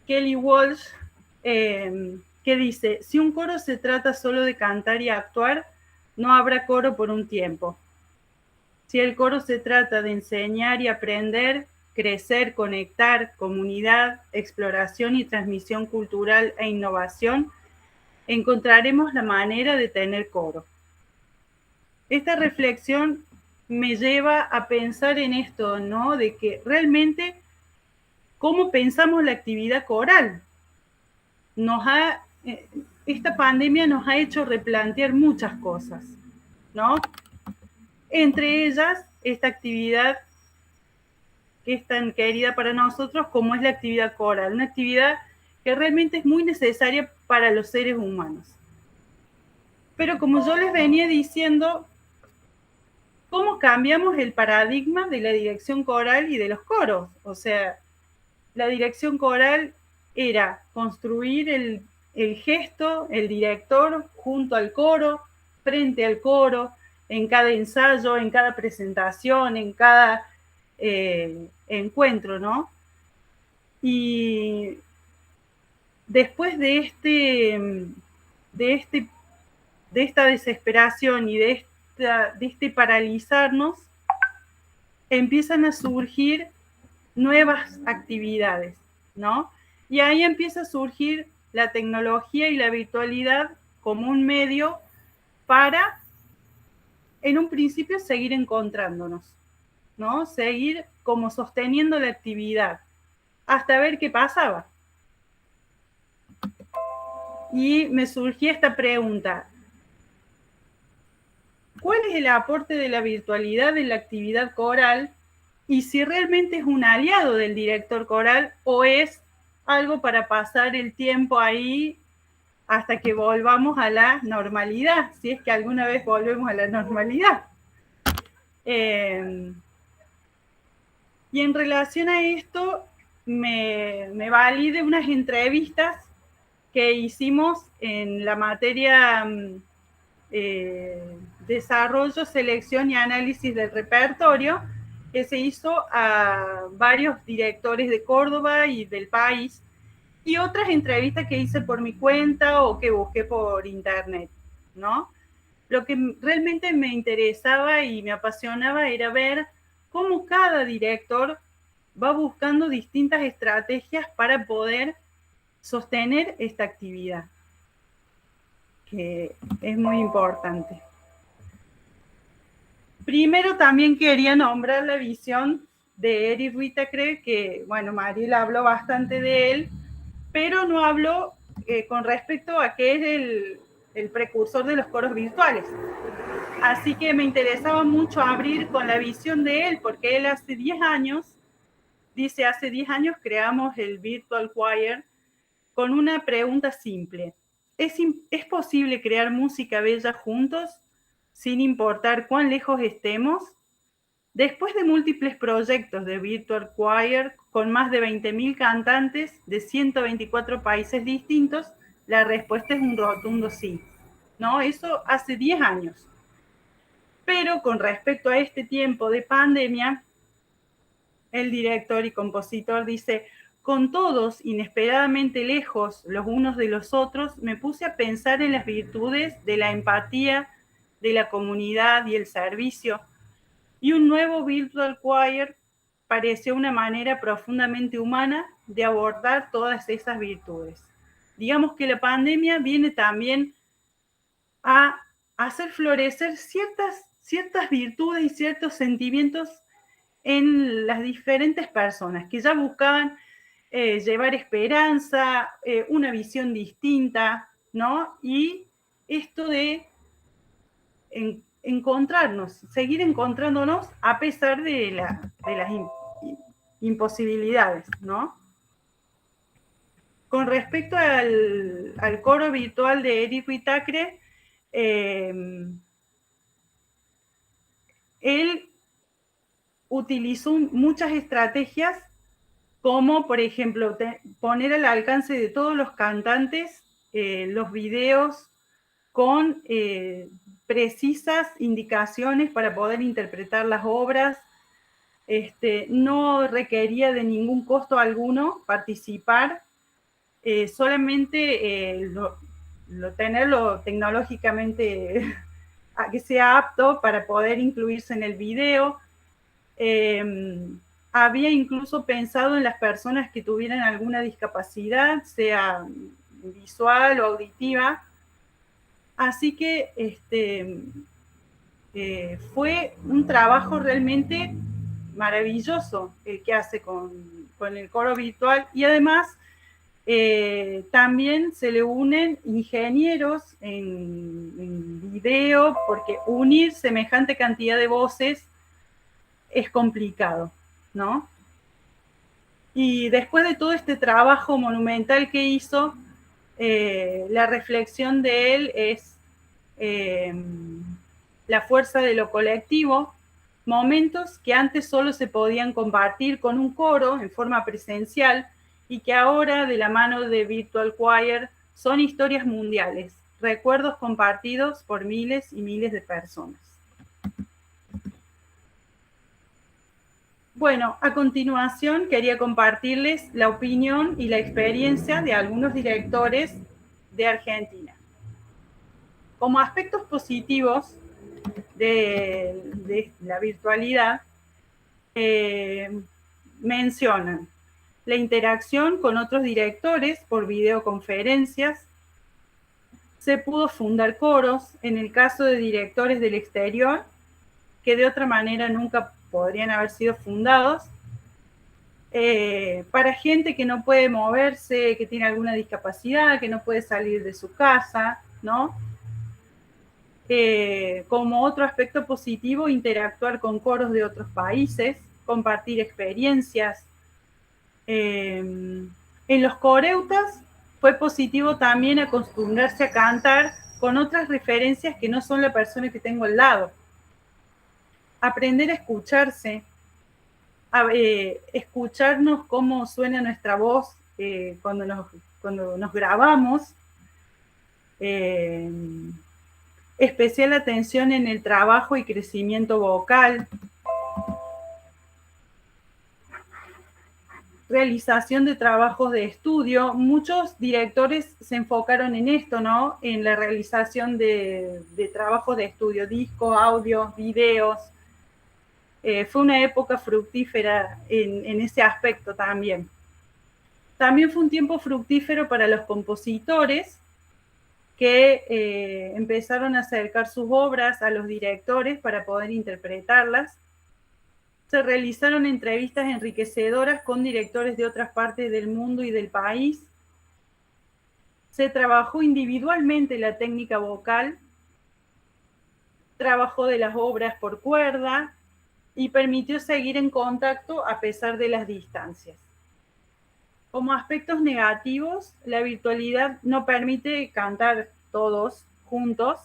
Kelly Walsh, que dice: si un coro se trata solo de cantar y actuar, no habrá coro por un tiempo. Si el coro se trata de enseñar y aprender, crecer, conectar, comunidad, exploración y transmisión cultural e innovación, encontraremos la manera de tener coro. Esta reflexión me lleva a pensar en esto, ¿no? De que realmente, ¿cómo pensamos la actividad coral? Esta pandemia nos ha hecho replantear muchas cosas, ¿no? Entre ellas, esta actividad que es tan querida para nosotros como es la actividad coral, una actividad que realmente es muy necesaria para los seres humanos. Pero como yo les venía diciendo, ¿cómo cambiamos el paradigma de la dirección coral y de los coros? O sea, la dirección coral era construir el gesto, el director junto al coro, frente al coro, en cada ensayo, en cada presentación, en cada encuentro, ¿no? Y después de esta desesperación y de este paralizarnos, empiezan a surgir nuevas actividades, ¿no? Y ahí empieza a surgir la tecnología y la virtualidad como un medio para, en un principio, seguir encontrándonos, ¿no? Seguir como sosteniendo la actividad hasta ver qué pasaba. Y me surgía esta pregunta: ¿cuál es el aporte de la virtualidad en la actividad coral? Y si realmente es un aliado del director coral o es algo para pasar el tiempo ahí hasta que volvamos a la normalidad, si es que alguna vez volvemos a la normalidad. Y en relación a esto, me valí de unas entrevistas que hicimos en la materia desarrollo, selección y análisis del repertorio, que se hizo a varios directores de Córdoba y del país, y otras entrevistas que hice por mi cuenta o que busqué por internet, ¿no? Lo que realmente me interesaba y me apasionaba era ver cómo cada director va buscando distintas estrategias para poder sostener esta actividad, que es muy importante. Primero también quería nombrar la visión de Eric Whitaker, que, bueno, Mariela habló bastante de él, pero no habló con respecto a que es el precursor de los coros virtuales. Así que me interesaba mucho abrir con la visión de él, porque él hace 10 años creamos el Virtual Choir con una pregunta simple: ¿es posible crear música bella juntos, sin importar cuán lejos estemos? Después de múltiples proyectos de Virtual Choir con más de 20.000 cantantes de 124 países distintos, la respuesta es un rotundo sí, ¿no? Eso hace 10 años. Pero con respecto a este tiempo de pandemia, el director y compositor dice: con todos inesperadamente lejos los unos de los otros, me puse a pensar en las virtudes de la empatía, de la comunidad y el servicio, y un nuevo Virtual Choir pareció una manera profundamente humana de abordar todas esas virtudes. Digamos que la pandemia viene también a hacer florecer ciertas virtudes y ciertos sentimientos en las diferentes personas que ya buscaban llevar esperanza, una visión distinta, ¿no? Y esto de encontrarnos, seguir encontrándonos a pesar de las imposibilidades, ¿no? Con respecto al coro virtual de Eric Whitacre, él utilizó muchas estrategias, como por ejemplo poner al alcance de todos los cantantes los videos con precisas indicaciones para poder interpretar las obras. No requería de ningún costo alguno participar, solamente tenerlo tecnológicamente a que sea apto para poder incluirse en el video. Había incluso pensado en las personas que tuvieran alguna discapacidad, sea visual o auditiva. Así que fue un trabajo realmente maravilloso el que hace con el coro virtual, y además también se le unen ingenieros en video, porque unir semejante cantidad de voces es complicado, ¿no? Y después de todo este trabajo monumental que hizo, la reflexión de él es la fuerza de lo colectivo, momentos que antes solo se podían compartir con un coro en forma presencial y que ahora, de la mano de Virtual Choir, son historias mundiales, recuerdos compartidos por miles y miles de personas. Bueno, a continuación quería compartirles la opinión y la experiencia de algunos directores de Argentina. Como aspectos positivos de la virtualidad, mencionan la interacción con otros directores por videoconferencias. Se pudo fundar coros, en el caso de directores del exterior, que de otra manera nunca podrían haber sido fundados, para gente que no puede moverse, que tiene alguna discapacidad, que no puede salir de su casa, ¿no? Como otro aspecto positivo, interactuar con coros de otros países, compartir experiencias. En los coreutas fue positivo también acostumbrarse a cantar con otras referencias que no son la persona que tengo al lado. Aprender a escucharse, escucharnos cómo suena nuestra voz cuando nos grabamos. Especial atención en el trabajo y crecimiento vocal. Realización de trabajos de estudio. Muchos directores se enfocaron en esto, ¿no? En la realización de trabajos de estudio, discos, audios, videos. Fue una época fructífera en ese aspecto también. También fue un tiempo fructífero para los compositores, que empezaron a acercar sus obras a los directores para poder interpretarlas. Se realizaron entrevistas enriquecedoras con directores de otras partes del mundo y del país. Se trabajó individualmente la técnica vocal, trabajó de las obras por cuerda y permitió seguir en contacto a pesar de las distancias. Como aspectos negativos, la virtualidad no permite cantar todos juntos,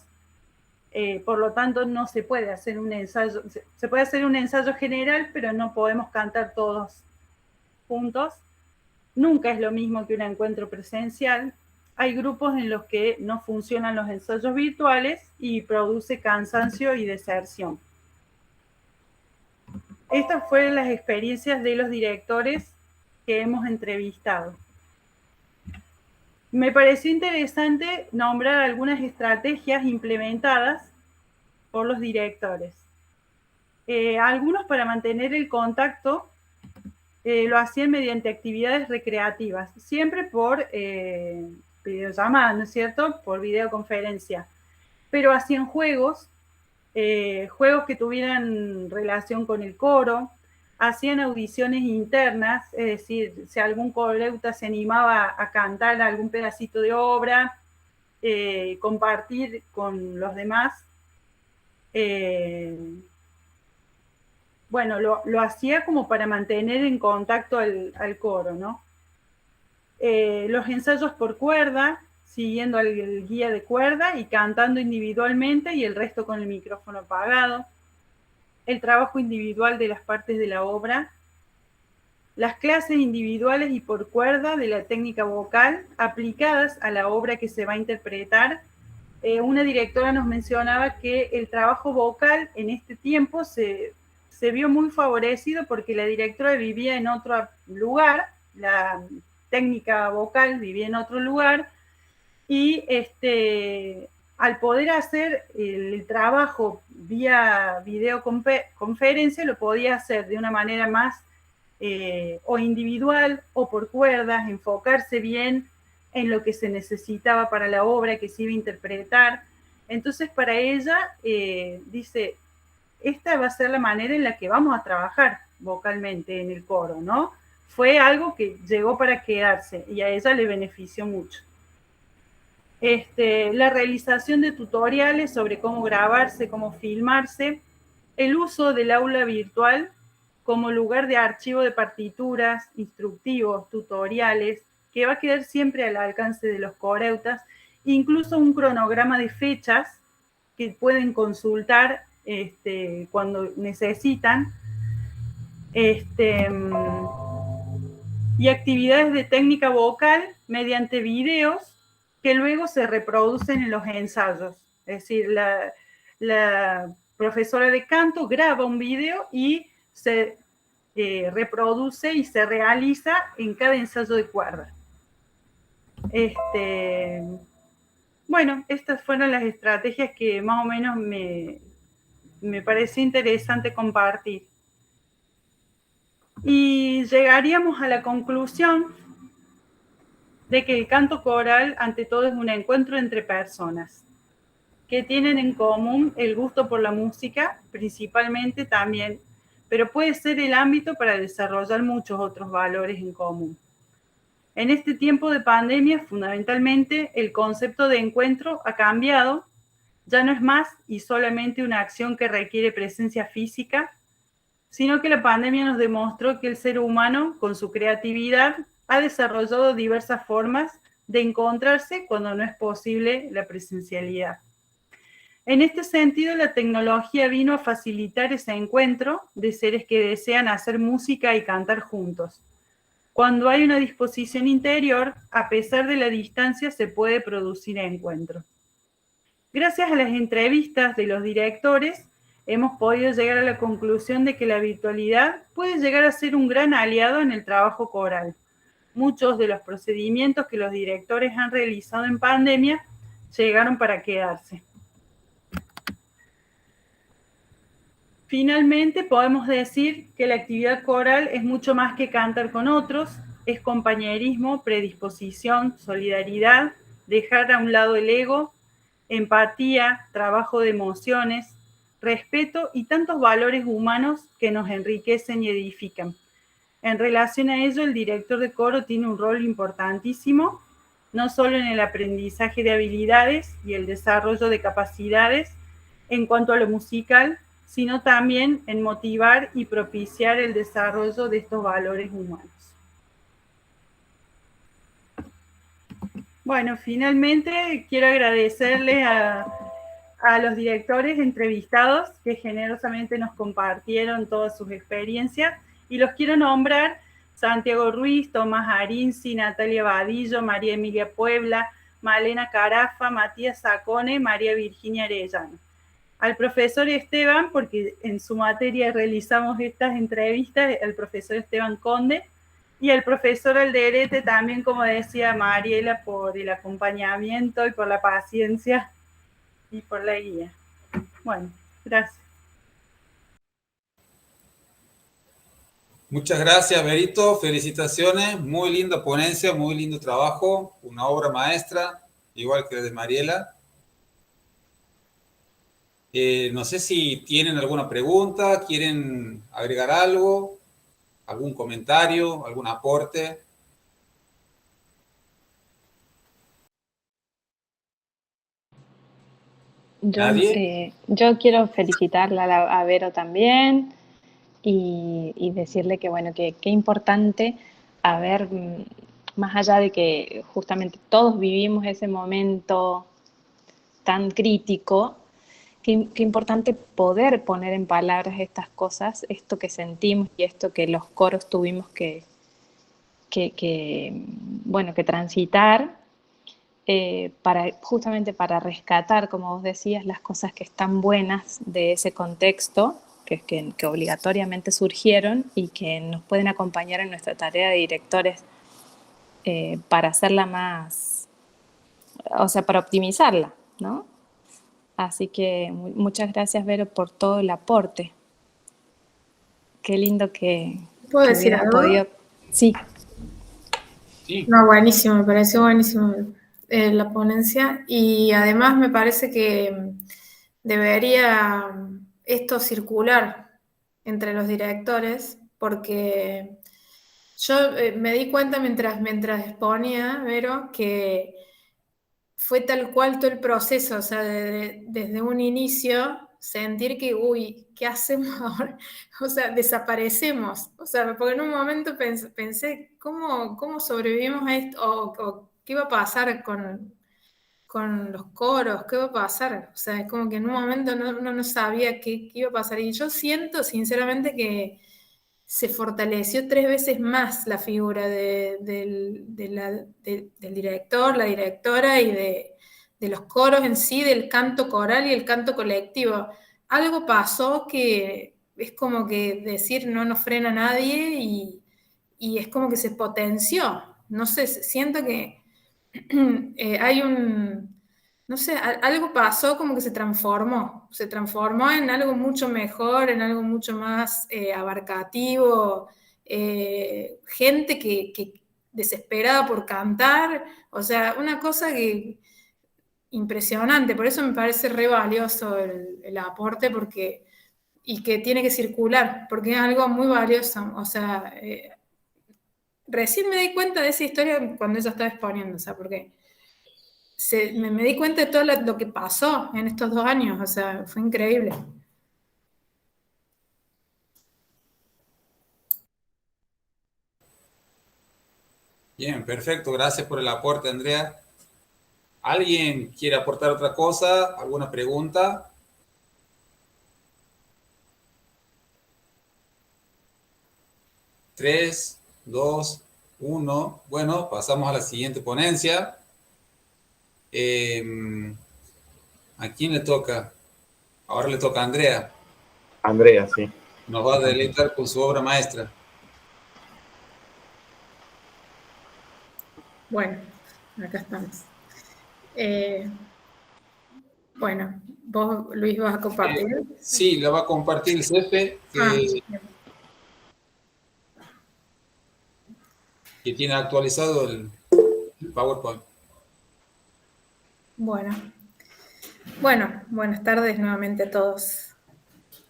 por lo tanto no se puede hacer un ensayo. Se puede hacer un ensayo general, pero no podemos cantar todos juntos. Nunca es lo mismo que un encuentro presencial. Hay grupos en los que no funcionan los ensayos virtuales y produce cansancio y deserción. Estas fueron las experiencias de los directores que hemos entrevistado. Me pareció interesante nombrar algunas estrategias implementadas por los directores. Algunos para mantener el contacto lo hacían mediante actividades recreativas, siempre por videollamada, ¿no es cierto? Por videoconferencia. Pero hacían juegos que tuvieran relación con el coro, hacían audiciones internas, es decir, si algún coreuta se animaba a cantar algún pedacito de obra, compartir con los demás. Bueno, lo hacía como para mantener en contacto al coro, ¿no? Los ensayos por cuerda, siguiendo el guía de cuerda y cantando individualmente y el resto con el micrófono apagado. El trabajo individual de las partes de la obra. Las clases individuales y por cuerda de la técnica vocal aplicadas a la obra que se va a interpretar. Una directora nos mencionaba que el trabajo vocal en este tiempo se vio muy favorecido porque la directora vivía en otro lugar, la técnica vocal vivía en otro lugar, y al poder hacer el trabajo vía videoconferencia, lo podía hacer de una manera más o individual o por cuerdas, enfocarse bien en lo que se necesitaba para la obra que se iba a interpretar. Entonces, para ella, dice, esta va a ser la manera en la que vamos a trabajar vocalmente en el coro, ¿no? Fue algo que llegó para quedarse y a ella le benefició mucho. La realización de tutoriales sobre cómo grabarse, cómo filmarse, el uso del aula virtual como lugar de archivo de partituras, instructivos, tutoriales, que va a quedar siempre al alcance de los coreutas, incluso un cronograma de fechas que pueden consultar cuando necesitan, y actividades de técnica vocal mediante videos que luego se reproducen en los ensayos. Es decir, la profesora de canto graba un video y se reproduce y se realiza en cada ensayo de cuerda. Bueno, estas fueron las estrategias que más o menos me pareció interesante compartir. Y llegaríamos a la conclusión de que el canto coral ante todo es un encuentro entre personas que tienen en común el gusto por la música, principalmente también, pero puede ser el ámbito para desarrollar muchos otros valores en común. En este tiempo de pandemia, fundamentalmente, el concepto de encuentro ha cambiado, ya no es más y solamente una acción que requiere presencia física, sino que la pandemia nos demostró que el ser humano, con su creatividad, ha desarrollado diversas formas de encontrarse cuando no es posible la presencialidad. En este sentido, la tecnología vino a facilitar ese encuentro de seres que desean hacer música y cantar juntos. Cuando hay una disposición interior, a pesar de la distancia, se puede producir encuentro. Gracias a las entrevistas de los directores, hemos podido llegar a la conclusión de que la virtualidad puede llegar a ser un gran aliado en el trabajo coral. Muchos de los procedimientos que los directores han realizado en pandemia llegaron para quedarse. Finalmente, podemos decir que la actividad coral es mucho más que cantar con otros, es compañerismo, predisposición, solidaridad, dejar a un lado el ego, empatía, trabajo de emociones, respeto y tantos valores humanos que nos enriquecen y edifican. En relación a ello, el director de coro tiene un rol importantísimo, no solo en el aprendizaje de habilidades y el desarrollo de capacidades en cuanto a lo musical, sino también en motivar y propiciar el desarrollo de estos valores humanos. Bueno, finalmente quiero agradecerles a los directores entrevistados que generosamente nos compartieron todas sus experiencias y los quiero nombrar: Santiago Ruiz, Tomás Arinzi, Natalia Vadillo, María Emilia Puebla, Malena Carafa, Matías Sacone, María Virginia Arellano. Al profesor Esteban, porque en su materia realizamos estas entrevistas, el profesor Esteban Conde, y al profesor Alderete también, como decía Mariela, por el acompañamiento y por la paciencia y por la guía. Bueno, gracias.
Muchas gracias, Berito. Felicitaciones. Muy linda ponencia, muy lindo trabajo. Una obra maestra, igual que la de Mariela. No sé si tienen alguna pregunta, quieren agregar algo, algún comentario, algún aporte. ¿Nadie?
Yo quiero felicitarla a Vero también y decirle que, bueno, que qué importante haber, más allá de que justamente todos vivimos ese momento tan crítico, qué importante poder poner en palabras estas cosas, esto que sentimos y esto que los coros tuvimos bueno, que transitar justamente para rescatar, como vos decías, las cosas que están buenas de ese contexto, que obligatoriamente surgieron y que nos pueden acompañar en nuestra tarea de directores para hacerla más, o sea, para optimizarla, ¿no? Así que muchas gracias, Vero, por todo el aporte. Qué lindo
¿Puedo
que
decir
hubieras
algo?
podido... Sí.
Sí.
No, buenísimo, me pareció buenísimo la ponencia y además me parece que debería esto circular entre los directores porque yo me di cuenta mientras exponía, Vero, que fue tal cual todo el proceso, o sea, desde un inicio, sentir que, uy, ¿qué hacemos ahora? O sea, desaparecemos. O sea, porque en un momento pensé ¿cómo sobrevivimos a esto? O ¿qué va a pasar con los coros? ¿Qué va a pasar? O sea, es como que en un momento no sabía qué iba a pasar. Y yo siento, sinceramente, que se fortaleció 3 veces más la figura del director, la directora y de los coros en sí, del canto coral y el canto colectivo. Algo pasó que es como que decir no nos frena a nadie y es como que se potenció. No sé, siento que hay no sé, algo pasó como que se transformó en algo mucho mejor, en algo mucho más abarcativo, gente que desesperada por cantar, o sea, una cosa que impresionante, por eso me parece re valioso el aporte y que tiene que circular, porque es algo muy valioso, o sea, recién me di cuenta de esa historia cuando ella estaba exponiendo, o sea, porque me di cuenta de todo lo que pasó en estos 2 años, o sea, fue increíble.
Bien, perfecto. Gracias por el aporte, Andrea. ¿Alguien quiere aportar otra cosa? ¿Alguna pregunta? Tres, dos, uno. Bueno, pasamos a la siguiente ponencia. ¿A quién le toca? Ahora le toca a Andrea.
Andrea, sí.
Nos va a deleitar con su obra maestra.
Bueno, acá estamos. Bueno, vos, Luis, vas a compartir.
Sí, la va a compartir Cefe, que tiene actualizado el PowerPoint.
Bueno, buenas tardes nuevamente a todos.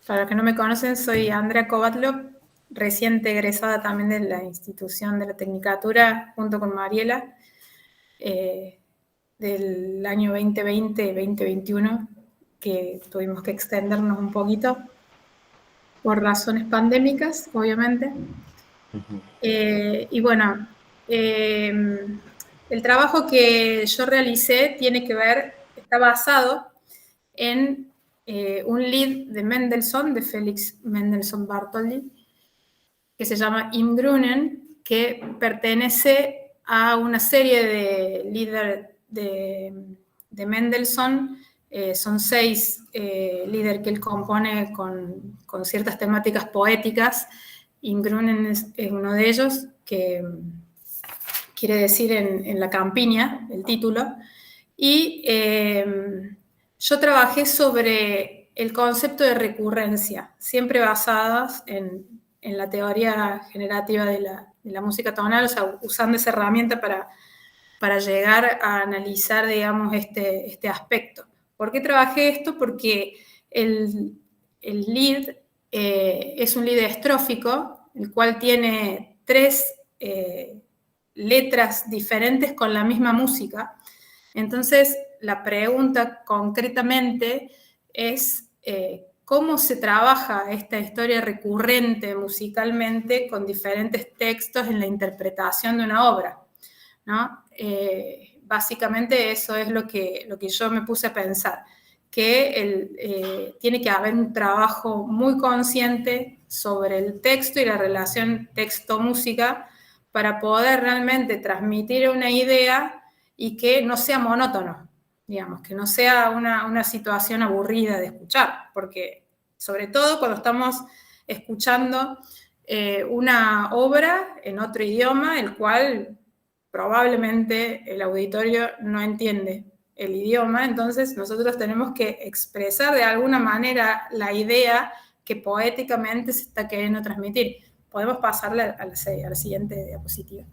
Para los que no me conocen, soy Andrea Kovatlov, reciente egresada también de la institución de la Tecnicatura, junto con Mariela, del año 2020-2021, que tuvimos que extendernos un poquito por razones pandémicas, obviamente. Y bueno, el trabajo que yo realicé está basado en un lied de Mendelssohn, de Felix Mendelssohn Bartholdy, que se llama Im Grunen, que pertenece a una serie de lieder de Mendelssohn. Son 6 lieder que él compone con ciertas temáticas poéticas. Im Grunen es uno de ellos, que quiere decir en la campiña, el título. Y yo trabajé sobre el concepto de recurrencia, siempre basadas en en la teoría generativa de la música tonal, o sea, usando esa herramienta para llegar a analizar, digamos, este aspecto. ¿Por qué trabajé esto? Porque el lied es un lied estrófico, el cual tiene 3 letras diferentes con la misma música. Entonces, la pregunta concretamente es cómo se trabaja esta historia recurrente musicalmente con diferentes textos en la interpretación de una obra, ¿no? Básicamente eso es lo que yo me puse a pensar, que tiene que haber un trabajo muy consciente sobre el texto y la relación texto-música para poder realmente transmitir una idea y que no sea monótono, digamos, que no sea una situación aburrida de escuchar, porque sobre todo cuando estamos escuchando una obra en otro idioma, el cual probablemente el auditorio no entiende el idioma, entonces nosotros tenemos que expresar de alguna manera la idea que poéticamente se está queriendo transmitir. Podemos pasarle a la siguiente diapositiva.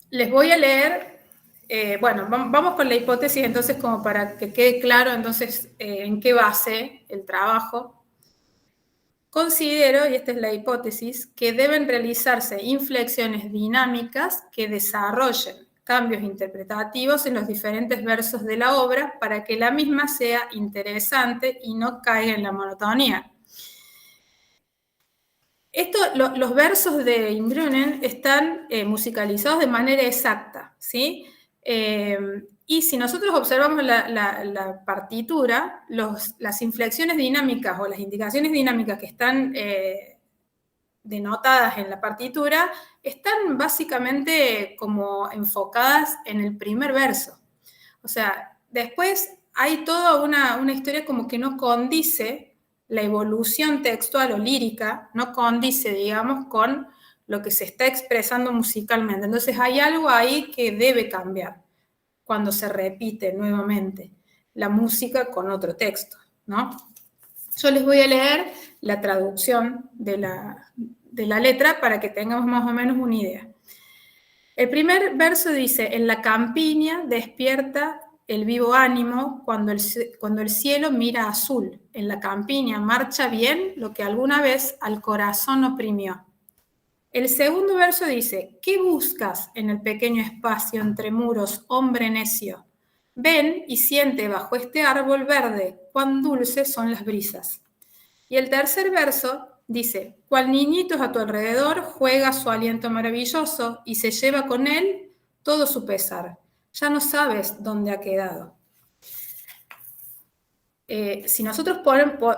Les voy a leer, bueno, vamos con la hipótesis entonces como para que quede claro entonces en qué base el trabajo. Considero, y esta es la hipótesis, que deben realizarse inflexiones dinámicas que desarrollen cambios interpretativos en los diferentes versos de la obra para que la misma sea interesante y no caiga en la monotonía. Los versos de Ingrunen están musicalizados de manera exacta, ¿sí? Y si nosotros observamos la partitura, las inflexiones dinámicas o las indicaciones dinámicas que están denotadas en la partitura están básicamente como enfocadas en el primer verso. O sea, después hay toda una historia como que no condice, la evolución textual o lírica no condice, digamos, con lo que se está expresando musicalmente. Entonces hay algo ahí que debe cambiar cuando se repite nuevamente la música con otro texto, ¿no? Yo les voy a leer la traducción de la letra para que tengamos más o menos una idea. El primer verso dice: en la campiña despierta el vivo ánimo cuando el cielo mira azul. En la campiña marcha bien lo que alguna vez al corazón oprimió. El segundo verso dice: ¿qué buscas en el pequeño espacio entre muros, hombre necio? Ven y siente bajo este árbol verde cuán dulces son las brisas. Y el tercer verso dice: cual niñitos a tu alrededor juega su aliento maravilloso y se lleva con él todo su pesar. Ya no sabes dónde ha quedado. Si nosotros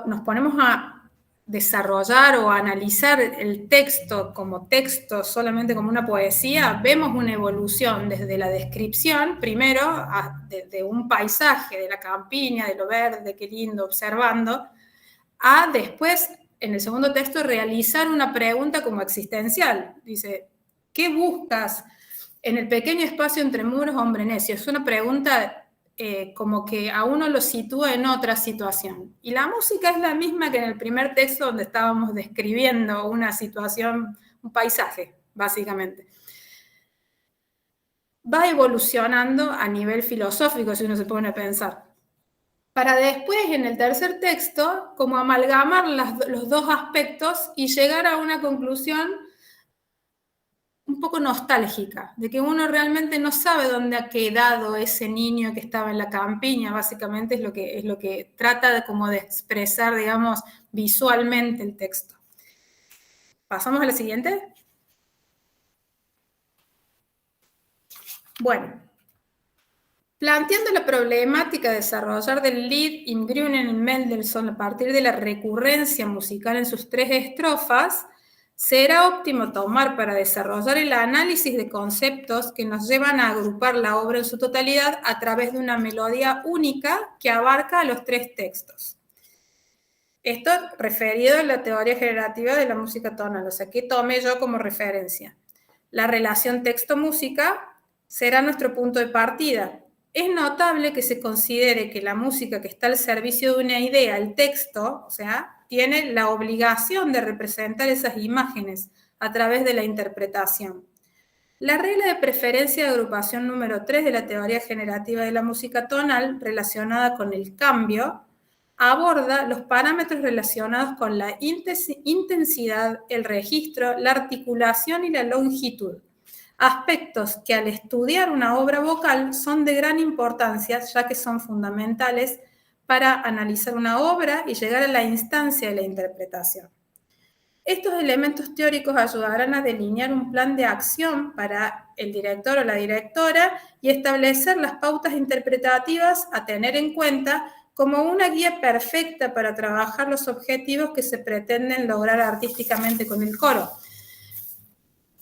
nos ponemos a desarrollar o a analizar el texto como texto, solamente como una poesía, vemos una evolución desde la descripción, primero, de un paisaje, de la campiña, de lo verde, qué lindo, observando, a después, en el segundo texto, realizar una pregunta como existencial. Dice: ¿qué buscas en el pequeño espacio entre muros, hombre necio? Es una pregunta como que a uno lo sitúa en otra situación. Y la música es la misma que en el primer texto donde estábamos describiendo una situación, un paisaje, básicamente. Va evolucionando a nivel filosófico, si uno se pone a pensar, para después, en el tercer texto, como amalgamar los dos aspectos y llegar a una conclusión un poco nostálgica, de que uno realmente no sabe dónde ha quedado ese niño que estaba en la campiña, básicamente es lo que trata como de expresar, digamos, visualmente el texto. ¿Pasamos a la siguiente? Bueno, planteando la problemática de desarrollar del Lied in Grunen en Mendelssohn a partir de la recurrencia musical en sus 3 estrofas, será óptimo tomar para desarrollar el análisis de conceptos que nos llevan a agrupar la obra en su totalidad a través de una melodía única que abarca los 3 textos. Esto referido a la teoría generativa de la música tonal, o sea, que tomé yo como referencia. La relación texto-música será nuestro punto de partida, es notable que se considere que la música que está al servicio de una idea, el texto, o sea, tiene la obligación de representar esas imágenes a través de la interpretación. La regla de preferencia de agrupación número 3 de la teoría generativa de la música tonal, relacionada con el cambio, aborda los parámetros relacionados con la intensidad, el registro, la articulación y la longitud, aspectos que al estudiar una obra vocal son de gran importancia, ya que son fundamentales para analizar una obra y llegar a la instancia de la interpretación. Estos elementos teóricos ayudarán a delinear un plan de acción para el director o la directora y establecer las pautas interpretativas a tener en cuenta como una guía perfecta para trabajar los objetivos que se pretenden lograr artísticamente con el coro.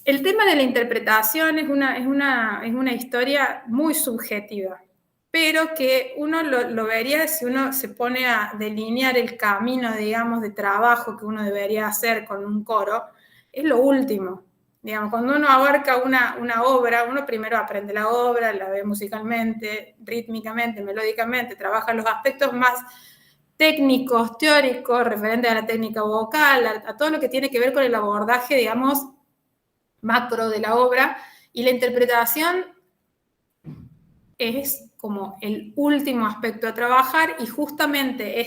El tema de la interpretación es una historia muy subjetiva, pero que uno lo vería si uno se pone a delinear el camino, digamos, de trabajo que uno debería hacer con un coro, es lo último. Digamos, cuando uno abarca una obra, uno primero aprende la obra, la ve musicalmente, rítmicamente, melódicamente, trabaja los aspectos más técnicos, teóricos, referentes a la técnica vocal, a todo lo que tiene que ver con el abordaje, digamos, macro de la obra, y la interpretación es como el último aspecto a trabajar, y justamente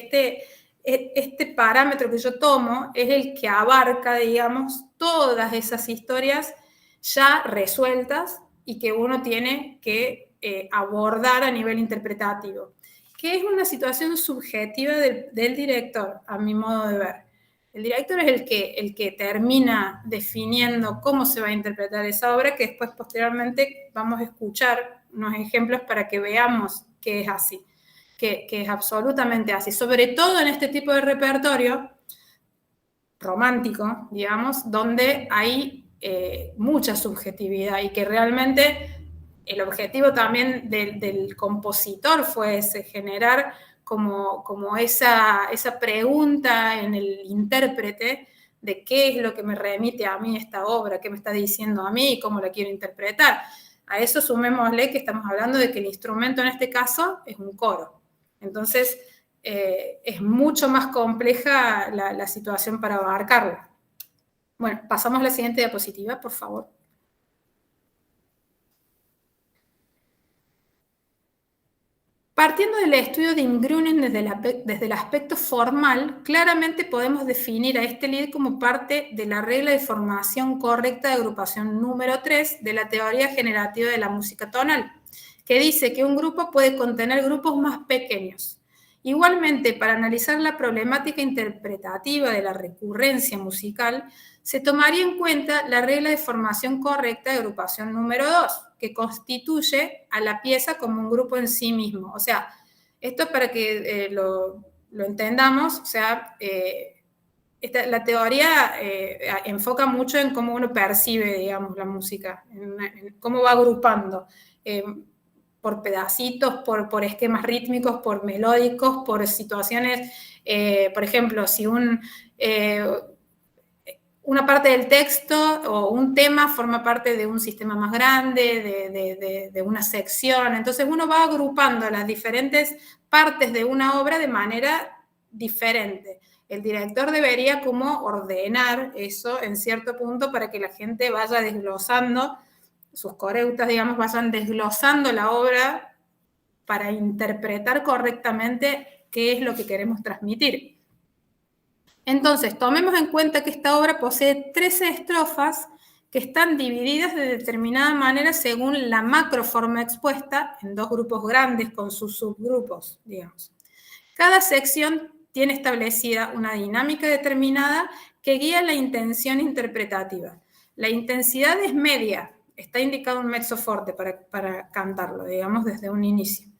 este parámetro que yo tomo es el que abarca, digamos, todas esas historias ya resueltas y que uno tiene que abordar a nivel interpretativo, que es una situación subjetiva del director, a mi modo de ver. El director es el que termina definiendo cómo se va a interpretar esa obra, que después posteriormente vamos a escuchar unos ejemplos para que veamos que es así, que es absolutamente así, sobre todo en este tipo de repertorio romántico, digamos, donde hay mucha subjetividad y que realmente el objetivo también del compositor fue ese, generar como esa pregunta en el intérprete de qué es lo que me remite a mí esta obra, qué me está diciendo a mí y cómo la quiero interpretar. A eso sumémosle que estamos hablando de que el instrumento en este caso es un coro. Entonces, es mucho más compleja la situación para abarcarla. Bueno, pasamos a la siguiente diapositiva, por favor. Partiendo del estudio de Ingrunen desde el aspecto formal, claramente podemos definir a este lied como parte de la regla de formación correcta de agrupación número 3 de la teoría generativa de la música tonal, que dice que un grupo puede contener grupos más pequeños. Igualmente, para analizar la problemática interpretativa de la recurrencia musical, se tomaría en cuenta la regla de formación correcta de agrupación número 2, que constituye a la pieza como un grupo en sí mismo. O sea, esto para que lo entendamos, o sea, la teoría enfoca mucho en cómo uno percibe, digamos, la música, en cómo va agrupando, por pedacitos, por esquemas rítmicos, por melódicos, por situaciones, por ejemplo, si una parte del texto o un tema forma parte de un sistema más grande, de una sección. Entonces uno va agrupando las diferentes partes de una obra de manera diferente. El director debería como ordenar eso en cierto punto para que la gente vaya desglosando, sus coreutas, digamos, vayan desglosando la obra para interpretar correctamente qué es lo que queremos transmitir. Entonces, tomemos en cuenta que esta obra posee 13 estrofas que están divididas de determinada manera según la macroforma expuesta en dos grupos grandes con sus subgrupos, digamos. Cada sección tiene establecida una dinámica determinada que guía la intención interpretativa. La intensidad es media, está indicado un mezzo forte para cantarlo, digamos, desde un inicio.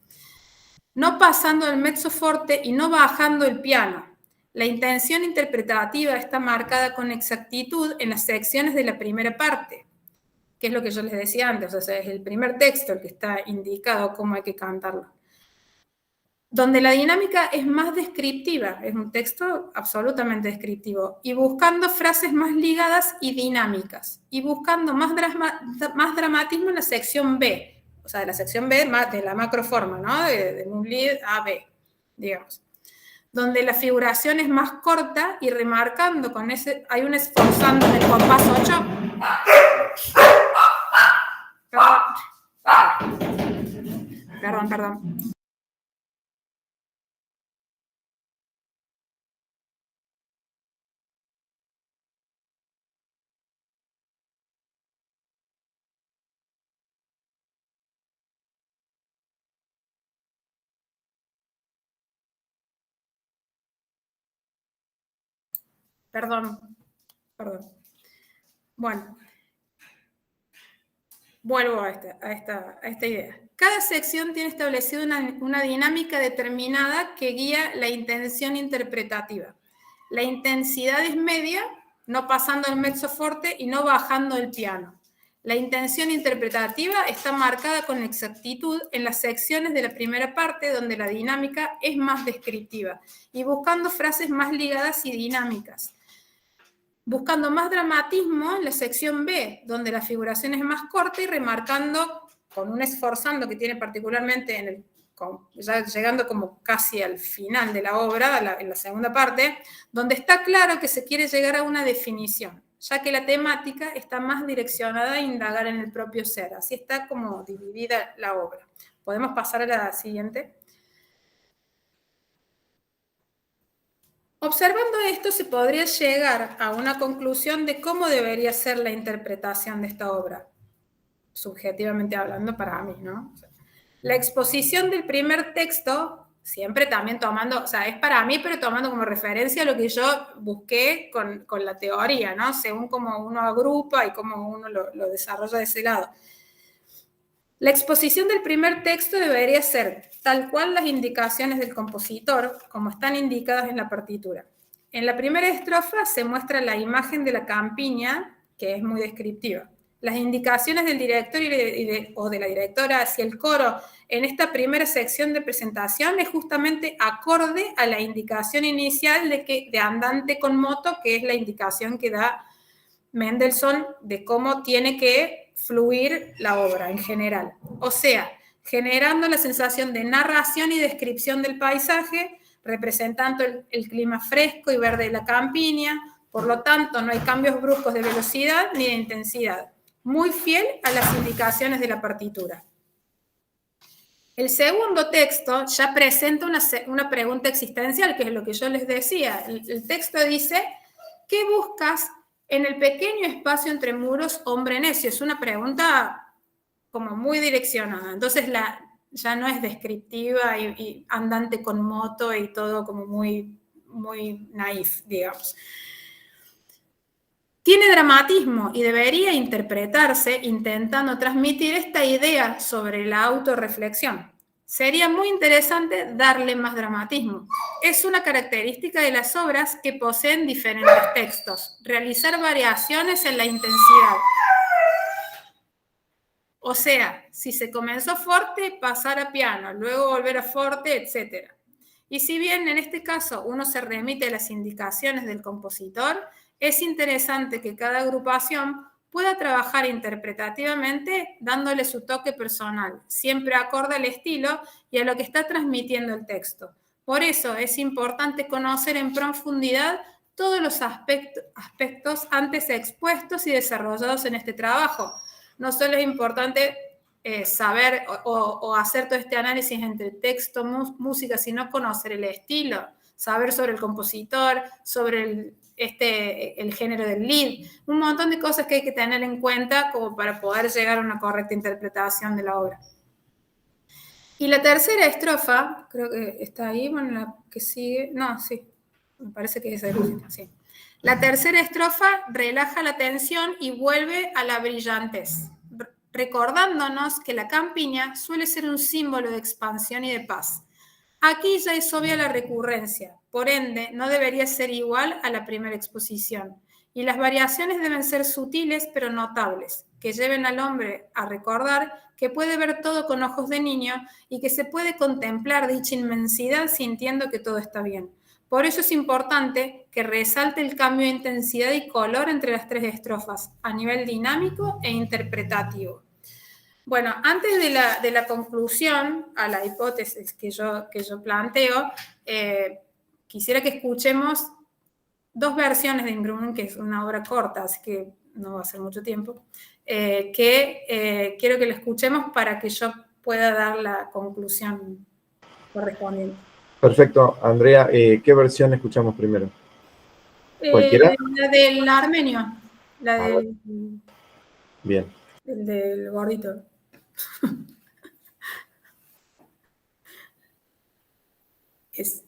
No pasando el mezzo forte y no bajando el piano. La intención interpretativa está marcada con exactitud en las secciones de la primera parte, que es lo que yo les decía antes, o sea, es el primer texto el que está indicado cómo hay que cantarlo. Donde la dinámica es más descriptiva, es un texto absolutamente descriptivo, y buscando frases más ligadas y dinámicas, y buscando más dramatismo en la sección B, o sea, de la sección B, de la macroforma, ¿no? De un lead a B, digamos. Donde la figuración es más corta y remarcando con ese, hay un esforzando en el compás 8. Perdón. Perdón. Bueno, vuelvo a esta idea. Cada sección tiene establecida una dinámica determinada que guía la intención interpretativa. La intensidad es media, no pasando el mezzo forte y no bajando el piano. La intención interpretativa está marcada con exactitud en las secciones de la primera parte, donde la dinámica es más descriptiva, y buscando frases más ligadas y dinámicas. Buscando más dramatismo en la sección B, donde la figuración es más corta y remarcando con un esforzando que tiene particularmente ya llegando como casi al final de la obra, en la segunda parte, donde está claro que se quiere llegar a una definición, ya que la temática está más direccionada a indagar en el propio ser. Así está como dividida la obra. ¿Podemos pasar a la siguiente? Observando esto, se podría llegar a una conclusión de cómo debería ser la interpretación de esta obra, subjetivamente hablando para mí, ¿no? La exposición del primer texto, siempre también tomando, o sea, es para mí, pero tomando como referencia lo que yo busqué con la teoría, ¿no? Según cómo uno agrupa y cómo uno lo desarrolla de ese lado. La exposición del primer texto debería ser tal cual las indicaciones del compositor, como están indicadas en la partitura. En la primera estrofa se muestra la imagen de la campiña, que es muy descriptiva. Las indicaciones del director o de la directora hacia el coro en esta primera sección de presentación es justamente acorde a la indicación inicial de andante con moto, que es la indicación que da Mendelssohn de cómo tiene que fluir la obra en general. O sea, generando la sensación de narración y descripción del paisaje, representando el clima fresco y verde de la campiña. Por lo tanto, no hay cambios bruscos de velocidad ni de intensidad. Muy fiel a las indicaciones de la partitura. El segundo texto ya presenta una pregunta existencial, que es lo que yo les decía. El texto dice, ¿qué buscas en el pequeño espacio entre muros, hombre necio? Es una pregunta como muy direccionada. Entonces ya no es descriptiva y andante con moto y todo como muy, muy naif, digamos. Tiene dramatismo y debería interpretarse intentando transmitir esta idea sobre la autorreflexión. Sería muy interesante darle más dramatismo. Es una característica de las obras que poseen diferentes textos, realizar variaciones en la intensidad. O sea, si se comenzó fuerte, pasar a piano, luego volver a fuerte, etc. Y si bien en este caso uno se remite a las indicaciones del compositor, es interesante que cada agrupación pueda trabajar interpretativamente dándole su toque personal, siempre acorde al estilo y a lo que está transmitiendo el texto. Por eso es importante conocer en profundidad todos los aspectos antes expuestos y desarrollados en este trabajo. No solo es importante saber o hacer todo este análisis entre texto, música, sino conocer el estilo, saber sobre el compositor, sobre el género del lead, un montón de cosas que hay que tener en cuenta como para poder llegar a una correcta interpretación de la obra. Y la tercera estrofa, creo que está ahí, bueno, la que sigue, no, sí, me parece que es esa, sí. La tercera estrofa relaja la tensión y vuelve a la brillantez, recordándonos que la campiña suele ser un símbolo de expansión y de paz. Aquí ya es obvia la recurrencia, por ende no debería ser igual a la primera exposición, y las variaciones deben ser sutiles pero notables, que lleven al hombre a recordar que puede ver todo con ojos de niño y que se puede contemplar dicha inmensidad sintiendo que todo está bien. Por eso es importante que resalte el cambio de intensidad y color entre las tres estrofas, a nivel dinámico e interpretativo. Bueno, antes de la conclusión a la hipótesis que yo planteo, quisiera que escuchemos dos versiones de Ingrumen, que es una obra corta, así que no va a ser mucho tiempo, que quiero que la escuchemos para que yo pueda dar la conclusión correspondiente.
Perfecto. Andrea, ¿qué versión escuchamos primero? ¿Cualquiera?
La del armenio, la
Ah,
del,
bien.
el del gordito. Es,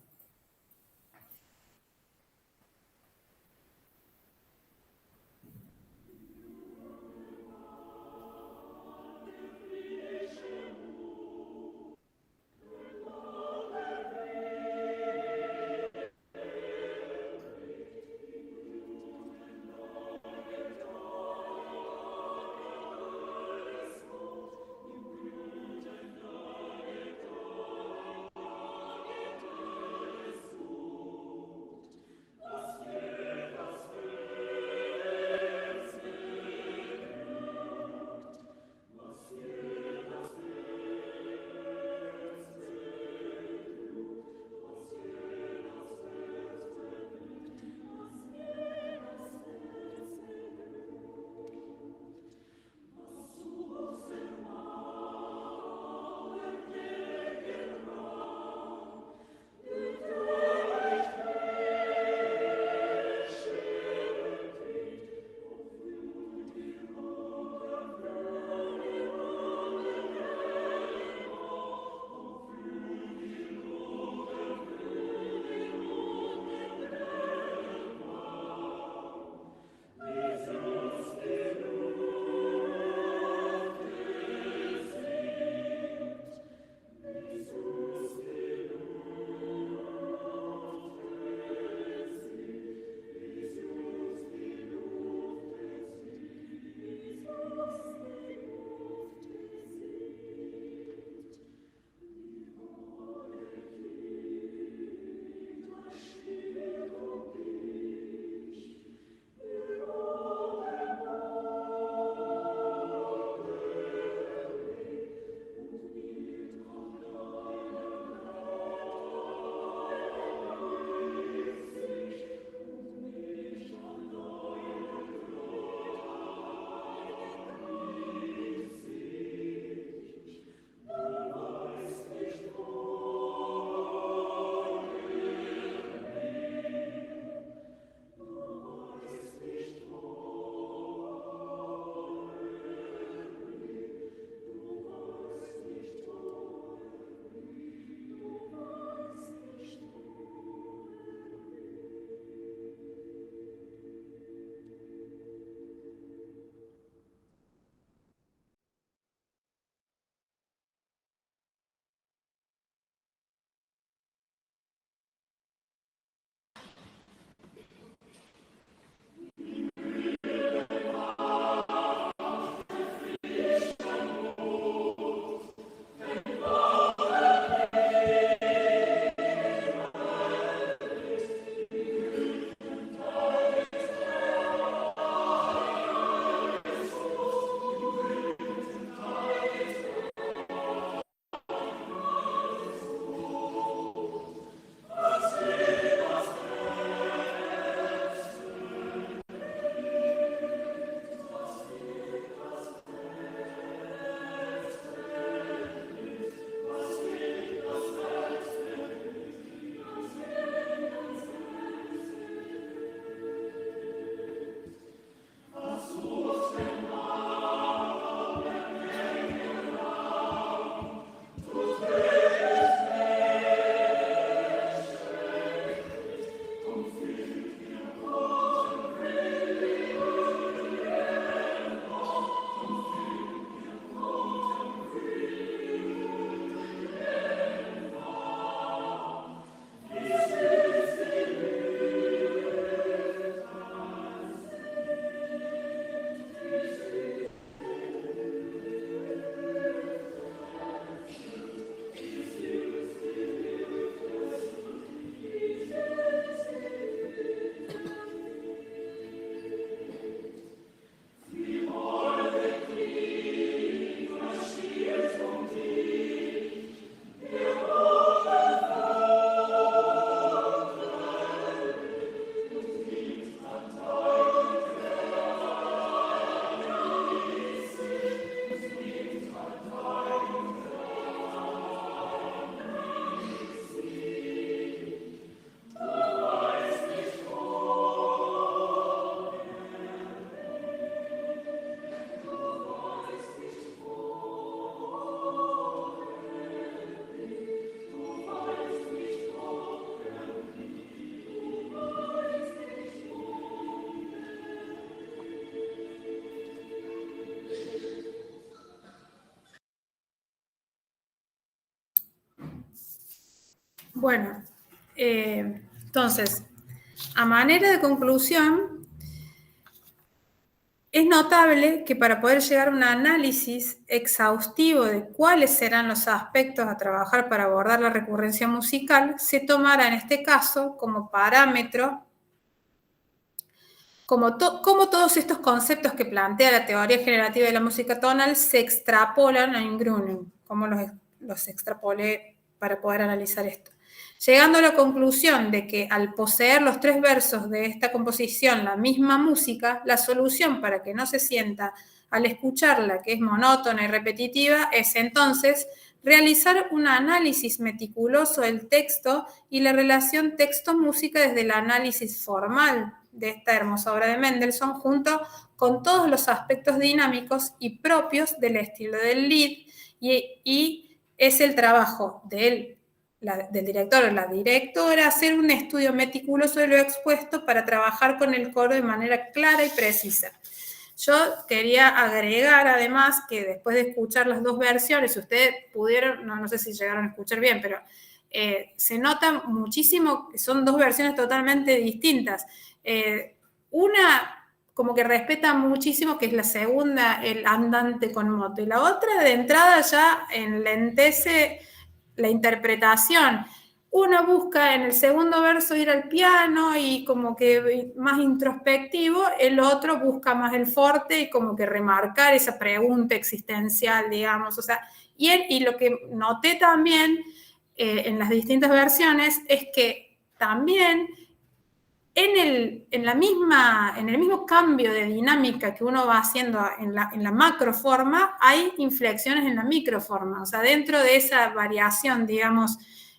Bueno, entonces, a manera de conclusión, es notable que para poder llegar a un análisis exhaustivo de cuáles serán los aspectos a trabajar para abordar la recurrencia musical, se tomará en este caso como parámetro como todos estos conceptos que plantea la teoría generativa de la música tonal se extrapolan a Ingrunen, como los extrapolé para poder analizar esto. Llegando a la conclusión de que al poseer los 3 versos de esta composición la misma música, la solución para que no se sienta al escucharla, que es monótona y repetitiva, es entonces realizar un análisis meticuloso del texto y la relación texto-música desde el análisis formal de esta hermosa obra de Mendelssohn, junto con todos los aspectos dinámicos y propios del estilo del Lied, y es el trabajo del director o la directora hacer un estudio meticuloso de lo expuesto para trabajar con el coro de manera clara y precisa. Yo quería agregar además que después de escuchar las 2 versiones, si ustedes pudieron, no sé si llegaron a escuchar bien, pero se nota muchísimo que son 2 versiones totalmente distintas. Una como que respeta muchísimo, que es la segunda, el andante con moto, y la otra de entrada ya enlentece la interpretación. Uno busca en el segundo verso ir al piano y como que más introspectivo, el otro busca más el forte y como que remarcar esa pregunta existencial, digamos. O sea, y lo que noté también en las distintas versiones es que también en el mismo cambio de dinámica que uno va haciendo en la macroforma, hay inflexiones en la microforma. O sea, dentro de esa variación, digamos,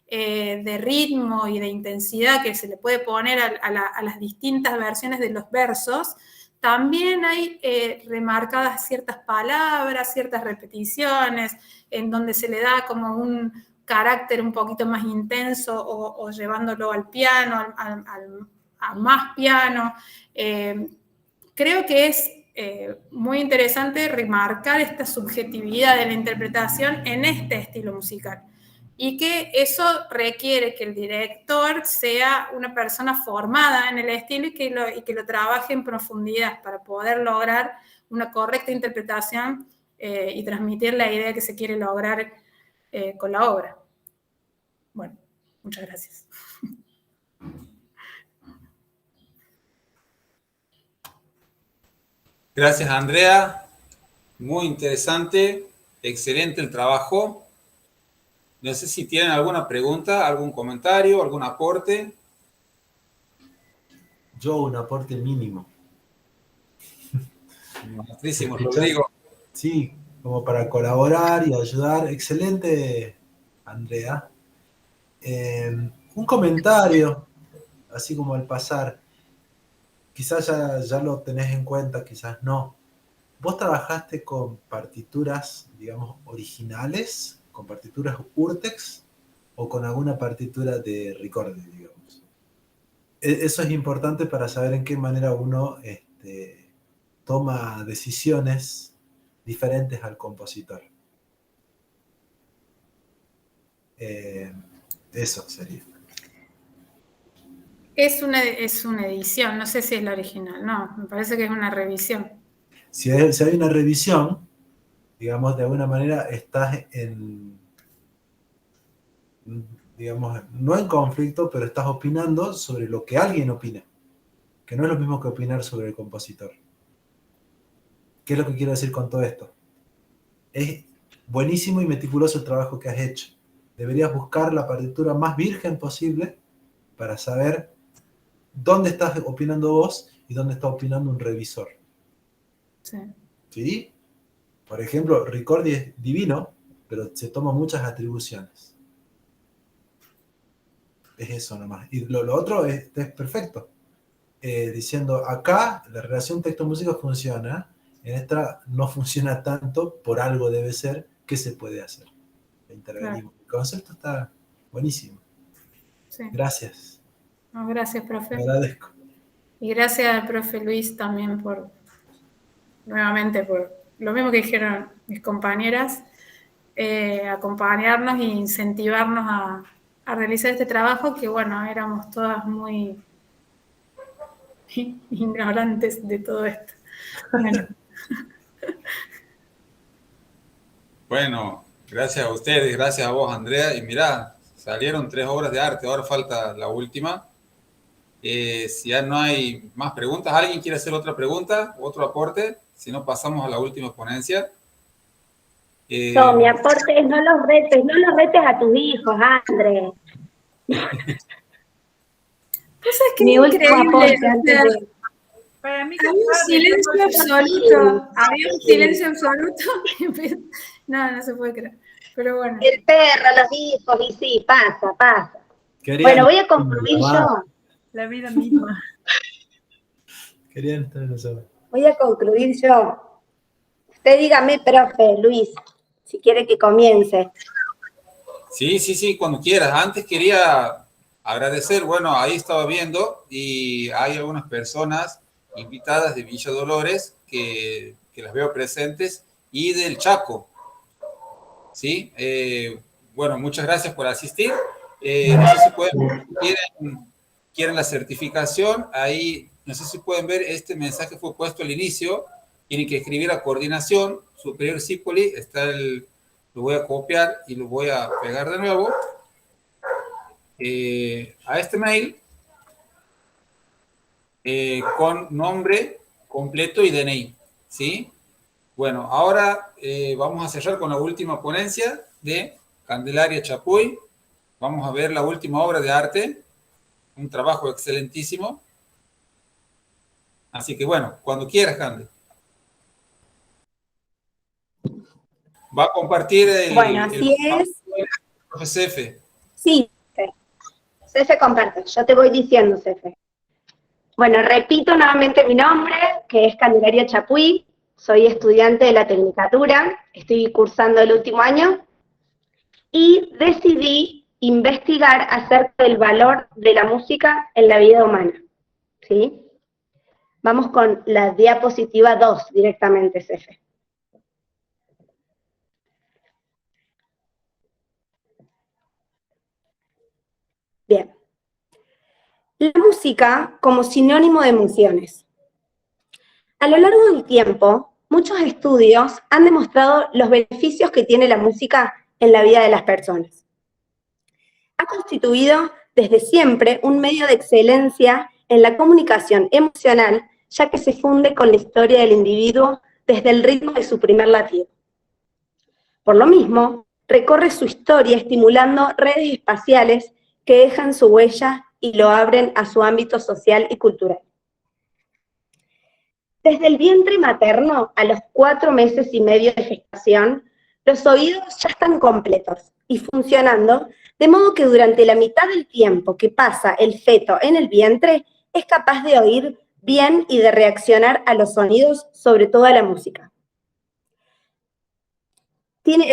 de ritmo y de intensidad que se le puede poner a las distintas versiones de los versos, también hay remarcadas ciertas palabras, ciertas repeticiones, en donde se le da como un carácter un poquito más intenso o llevándolo al piano, a más piano. Creo que es muy interesante remarcar esta subjetividad de la interpretación en este estilo musical y que eso requiere que el director sea una persona formada en el estilo y que lo trabaje en profundidad para poder lograr una correcta interpretación y transmitir la idea que se quiere lograr con la obra. Bueno, muchas gracias.
Gracias, Andrea. Muy interesante, excelente el trabajo. No sé si tienen alguna pregunta, algún comentario, algún aporte.
Yo un aporte mínimo.
Muchísimo, Rodrigo.
Sí, como para colaborar y ayudar. Excelente, Andrea. Un comentario, así como al pasar. Quizás ya lo tenés en cuenta, quizás no. ¿Vos trabajaste con partituras, digamos, originales, con partituras Urtext o con alguna partitura de Ricordi, digamos? Eso es importante para saber en qué manera uno toma decisiones diferentes al compositor. Eso sería.
Es una edición, no sé si es la original, no, me parece que es una revisión.
Si hay una revisión, digamos, de alguna manera estás digamos, no en conflicto, pero estás opinando sobre lo que alguien opina, que no es lo mismo que opinar sobre el compositor. ¿Qué es lo que quiero decir con todo esto? Es buenísimo y meticuloso el trabajo que has hecho. Deberías buscar la partitura más virgen posible para saber dónde estás opinando vos y dónde está opinando un revisor.
Sí.
¿Sí? Por ejemplo, Ricordi es divino, pero se toman muchas atribuciones. Es eso nomás. Y lo otro es perfecto. Diciendo, acá la relación texto-música funciona, en esta no funciona tanto, por algo debe ser, ¿qué se puede hacer? Intervenimos. Claro. El concepto está buenísimo.
Sí.
Gracias.
No, gracias, profe.
Te agradezco.
Y gracias al profe Luis también nuevamente por lo mismo que dijeron mis compañeras, acompañarnos e incentivarnos realizar este trabajo, que bueno, éramos todas muy ignorantes de todo esto. Bueno.
Bueno, gracias a ustedes, gracias a vos, Andrea. Y mirá, salieron 3 obras de arte, ahora falta la última. Si ya no hay más preguntas, ¿alguien quiere hacer otra pregunta, otro aporte? Si no, pasamos a la última ponencia.
No, mi aporte es no los retes a tus hijos, André.
Pues es que
Mi
es
último
increíble,
aporte antes de...
Para mí
había un silencio absoluto, había un silencio absoluto. No se puede creer. Pero bueno.
El perro, los hijos, y sí, pasa.
Querían
Bueno, voy a concluir yo.
La vida misma.
Querían estar en nosotros.
Voy a concluir yo. Usted dígame, profe, Luis, si quiere que comience.
Sí, cuando quieras. Antes quería agradecer, bueno, ahí estaba viendo y hay algunas personas invitadas de Villa Dolores que las veo presentes y del Chaco. ¿Sí? Bueno, muchas gracias por asistir. No sé si quieren la certificación. Ahí, no sé si pueden ver, este mensaje fue puesto al inicio. Tienen que escribir a Coordinación Superior Cipoli. Lo voy a copiar y lo voy a pegar de nuevo. A este mail con nombre completo y DNI. ¿Sí? Bueno, ahora vamos a cerrar con la última ponencia de Candelaria Chapuy. Vamos a ver la última obra de arte, un trabajo excelentísimo. Así que bueno, cuando quieras, Cande. Va a compartir
Bueno, así es.
Profe Cefe.
Sí, Cefe comparte. Yo te voy diciendo, Cefe. Bueno, repito nuevamente mi nombre, que es Candelaria Chapuy. Soy estudiante de la Tecnicatura, estoy cursando el último año y decidí investigar acerca del valor de la música en la vida humana. ¿Sí? Vamos con la diapositiva 2 directamente, Cefe. Bien. La música como sinónimo de emociones. A lo largo del tiempo, muchos estudios han demostrado los beneficios que tiene la música en la vida de las personas. Ha constituido desde siempre un medio de excelencia en la comunicación emocional, ya que se funde con la historia del individuo desde el ritmo de su primer latido. Por lo mismo, recorre su historia estimulando redes espaciales que dejan su huella y lo abren a su ámbito social y cultural. Desde el vientre materno a los 4 meses y medio de gestación, los oídos ya están completos y funcionando, de modo que durante la mitad del tiempo que pasa el feto en el vientre, es capaz de oír bien y de reaccionar a los sonidos, sobre todo a la música. Tiene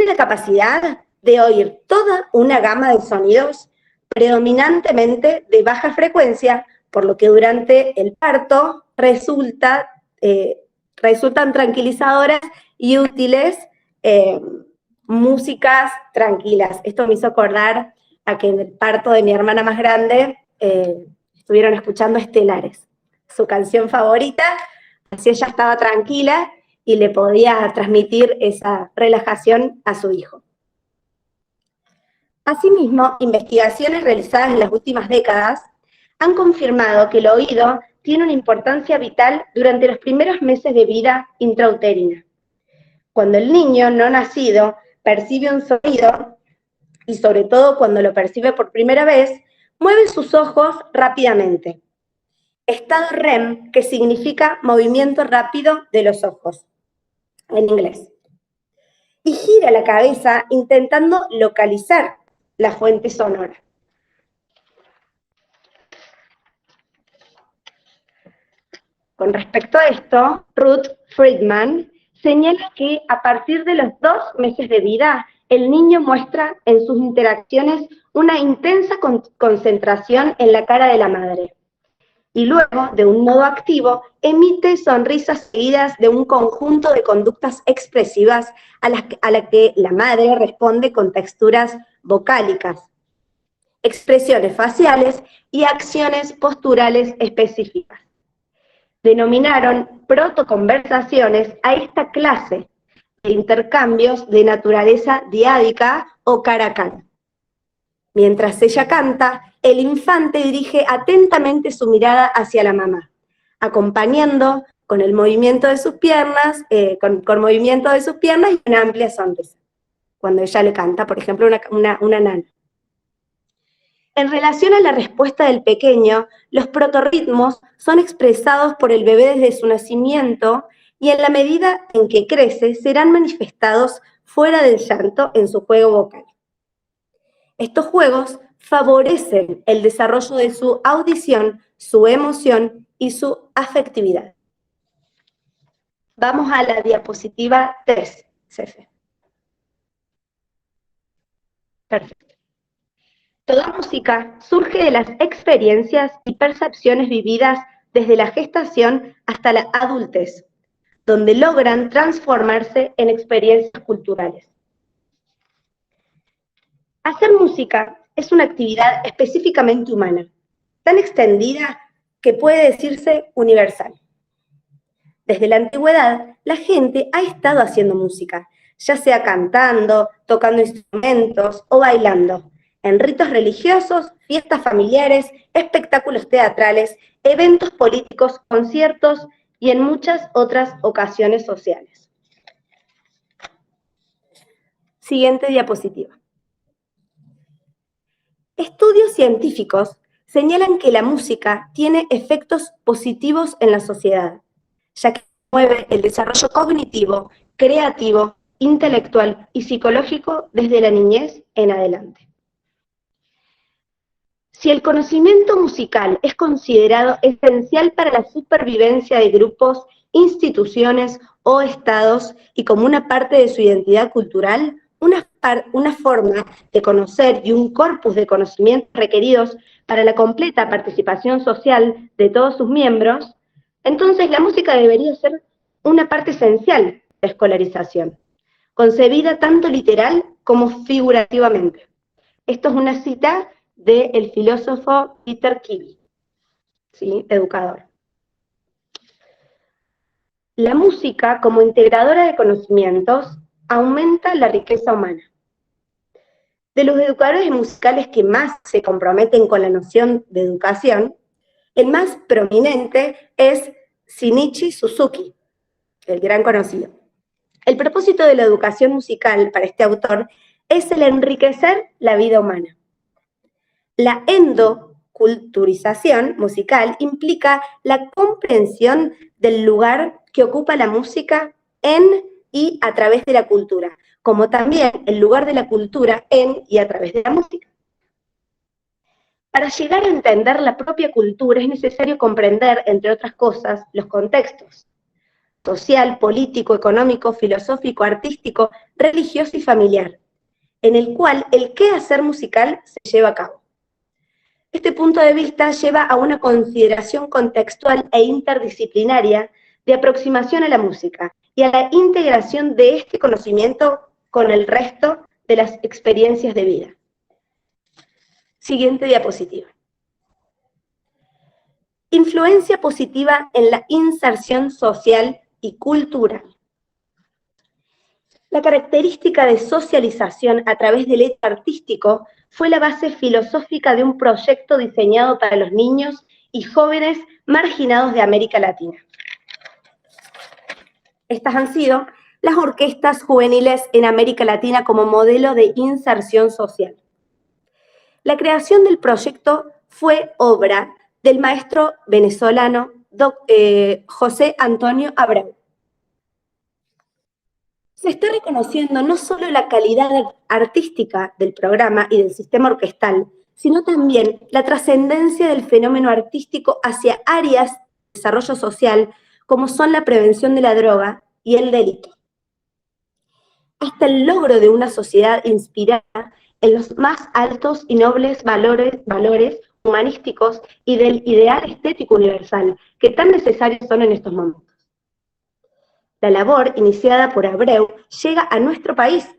la capacidad de oír toda una gama de sonidos predominantemente de baja frecuencia, por lo que durante el parto resultan tranquilizadoras y útiles músicas tranquilas. Esto me hizo acordar a que en el parto de mi hermana más grande estuvieron escuchando Estelares, su canción favorita, así ella estaba tranquila y le podía transmitir esa relajación a su hijo. Asimismo, investigaciones realizadas en las últimas décadas han confirmado que el oído tiene una importancia vital durante los primeros meses de vida intrauterina. Cuando el niño no nacido percibe un sonido, y sobre todo cuando lo percibe por primera vez, mueve sus ojos rápidamente. Estado REM, que significa movimiento rápido de los ojos, en inglés. Y gira la cabeza intentando localizar la fuente sonora. Con respecto a esto, Ruth Friedman señala que a partir de los 2 meses de vida, el niño muestra en sus interacciones una intensa concentración en la cara de la madre. y luego, de un modo activo, emite sonrisas seguidas de un conjunto de conductas expresivas a la que la madre responde con texturas vocálicas, expresiones faciales y acciones posturales específicas. Denominaron protoconversaciones a esta clase de intercambios de naturaleza diádica o cara a cara. Mientras ella canta, el infante dirige atentamente su mirada hacia la mamá, acompañando con el movimiento de sus piernas, con movimiento de sus piernas y una amplia sonrisa. Cuando ella le canta, por ejemplo, una nana. En relación a la respuesta del pequeño, los protorritmos son expresados por el bebé desde su nacimiento y en la medida en que crece serán manifestados fuera del llanto en su juego vocal. Estos juegos favorecen el desarrollo de su audición, su emoción y su afectividad. Vamos a la diapositiva 3, Cefe. Perfecto. Toda música surge de las experiencias y percepciones vividas desde la gestación hasta la adultez, donde logran transformarse en experiencias culturales. Hacer música es una actividad específicamente humana, tan extendida que puede decirse universal. Desde la antigüedad, la gente ha estado haciendo música, ya sea cantando, tocando instrumentos o bailando, en ritos religiosos, fiestas familiares, espectáculos teatrales, eventos políticos, conciertos y en muchas otras ocasiones sociales. Siguiente diapositiva. Estudios científicos señalan que la música tiene efectos positivos en la sociedad, ya que promueve el desarrollo cognitivo, creativo, intelectual y psicológico desde la niñez en adelante. Si el conocimiento musical es considerado esencial para la supervivencia de grupos, instituciones o estados y como una parte de su identidad cultural, una forma de conocer y un corpus de conocimientos requeridos para la completa participación social de todos sus miembros, entonces la música debería ser una parte esencial de la escolarización, concebida tanto literal como figurativamente. Esto es una cita del filósofo Peter Kivy, ¿sí? Educador. La música, como integradora de conocimientos, aumenta la riqueza humana. De los educadores musicales que más se comprometen con la noción de educación, el más prominente es Shinichi Suzuki, el gran conocido. El propósito de la educación musical para este autor es el enriquecer la vida humana. La endoculturización musical implica la comprensión del lugar que ocupa la música en y a través de la cultura, como también el lugar de la cultura en y a través de la música. Para llegar a entender la propia cultura es necesario comprender, entre otras cosas, los contextos social, político, económico, filosófico, artístico, religioso y familiar, en el cual el quehacer musical se lleva a cabo. Este punto de vista lleva a una consideración contextual e interdisciplinaria de aproximación a la música y a la integración de este conocimiento con el resto de las experiencias de vida. Siguiente diapositiva. Influencia positiva en la inserción social y cultural. La característica de socialización a través del hecho artístico fue la base filosófica de un proyecto diseñado para los niños y jóvenes marginados de América Latina. Estas han sido las orquestas juveniles en América Latina como modelo de inserción social. La creación del proyecto fue obra del maestro venezolano José Antonio Abreu. Se está reconociendo no solo la calidad artística del programa y del sistema orquestal, sino también la trascendencia del fenómeno artístico hacia áreas de desarrollo social como son la prevención de la droga y el delito. Hasta el logro de una sociedad inspirada en los más altos y nobles valores humanísticos y del ideal estético universal, que tan necesarios son en estos momentos. La labor iniciada por Abreu llega a nuestro país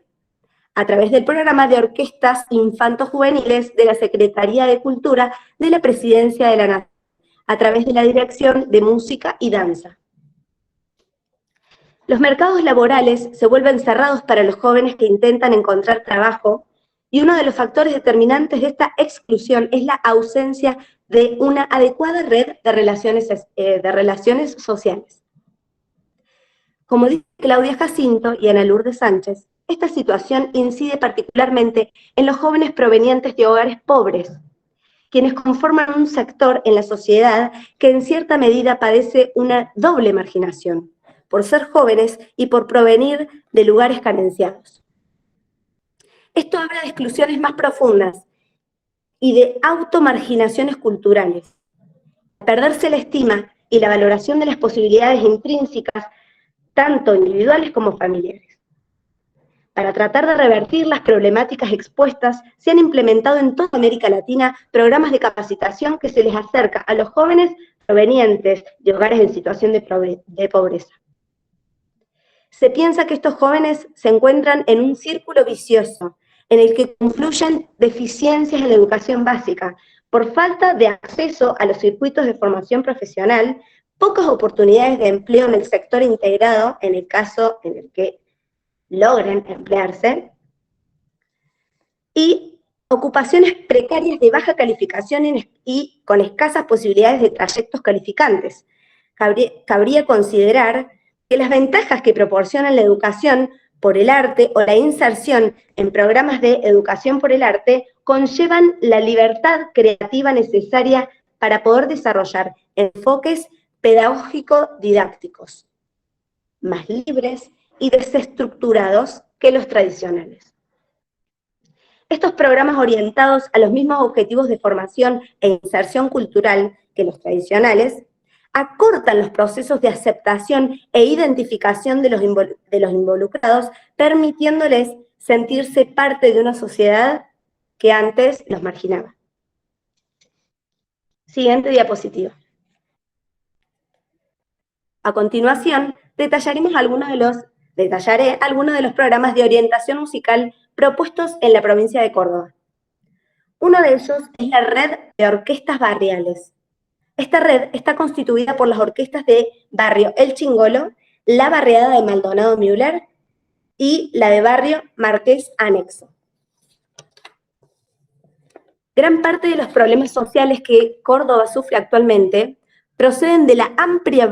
a través del programa de orquestas infanto-juveniles de la Secretaría de Cultura de la Presidencia de la Nación, a través de la Dirección de Música y Danza. Los mercados laborales se vuelven cerrados para los jóvenes que intentan encontrar trabajo, y uno de los factores determinantes de esta exclusión es la ausencia de una adecuada red de relaciones sociales. Como dice Claudia Jacinto y Ana Lourdes Sánchez, esta situación incide particularmente en los jóvenes provenientes de hogares pobres, quienes conforman un sector en la sociedad que en cierta medida padece una doble marginación, por ser jóvenes y por provenir de lugares carenciados. Esto habla de exclusiones más profundas y de automarginaciones culturales. Perderse la estima y la valoración de las posibilidades intrínsecas, tanto individuales como familiares. Para tratar de revertir las problemáticas expuestas, se han implementado en toda América Latina programas de capacitación que se les acerca a los jóvenes provenientes de hogares en situación de pobreza. Se piensa que estos jóvenes se encuentran en un círculo vicioso, en el que confluyen deficiencias en la educación básica, por falta de acceso a los circuitos de formación profesional, pocas oportunidades de empleo en el sector integrado, en el caso en el que logren emplearse, y ocupaciones precarias de baja calificación y con escasas posibilidades de trayectos calificantes. Cabría considerar que las ventajas que proporciona la educación por el arte o la inserción en programas de educación por el arte conllevan la libertad creativa necesaria para poder desarrollar enfoques pedagógico-didácticos, más libres y desestructurados que los tradicionales. Estos programas orientados a los mismos objetivos de formación e inserción cultural que los tradicionales acortan los procesos de aceptación e identificación de los involucrados, permitiéndoles sentirse parte de una sociedad que antes los marginaba. Siguiente diapositiva. A continuación, detallaré algunos de los programas de orientación musical propuestos en la provincia de Córdoba. Uno de ellos es la Red de Orquestas Barriales. Esta red está constituida por las orquestas de Barrio El Chingolo, la barriada de Maldonado Müller y la de Barrio Marqués Anexo. Gran parte de los problemas sociales que Córdoba sufre actualmente proceden de la amplia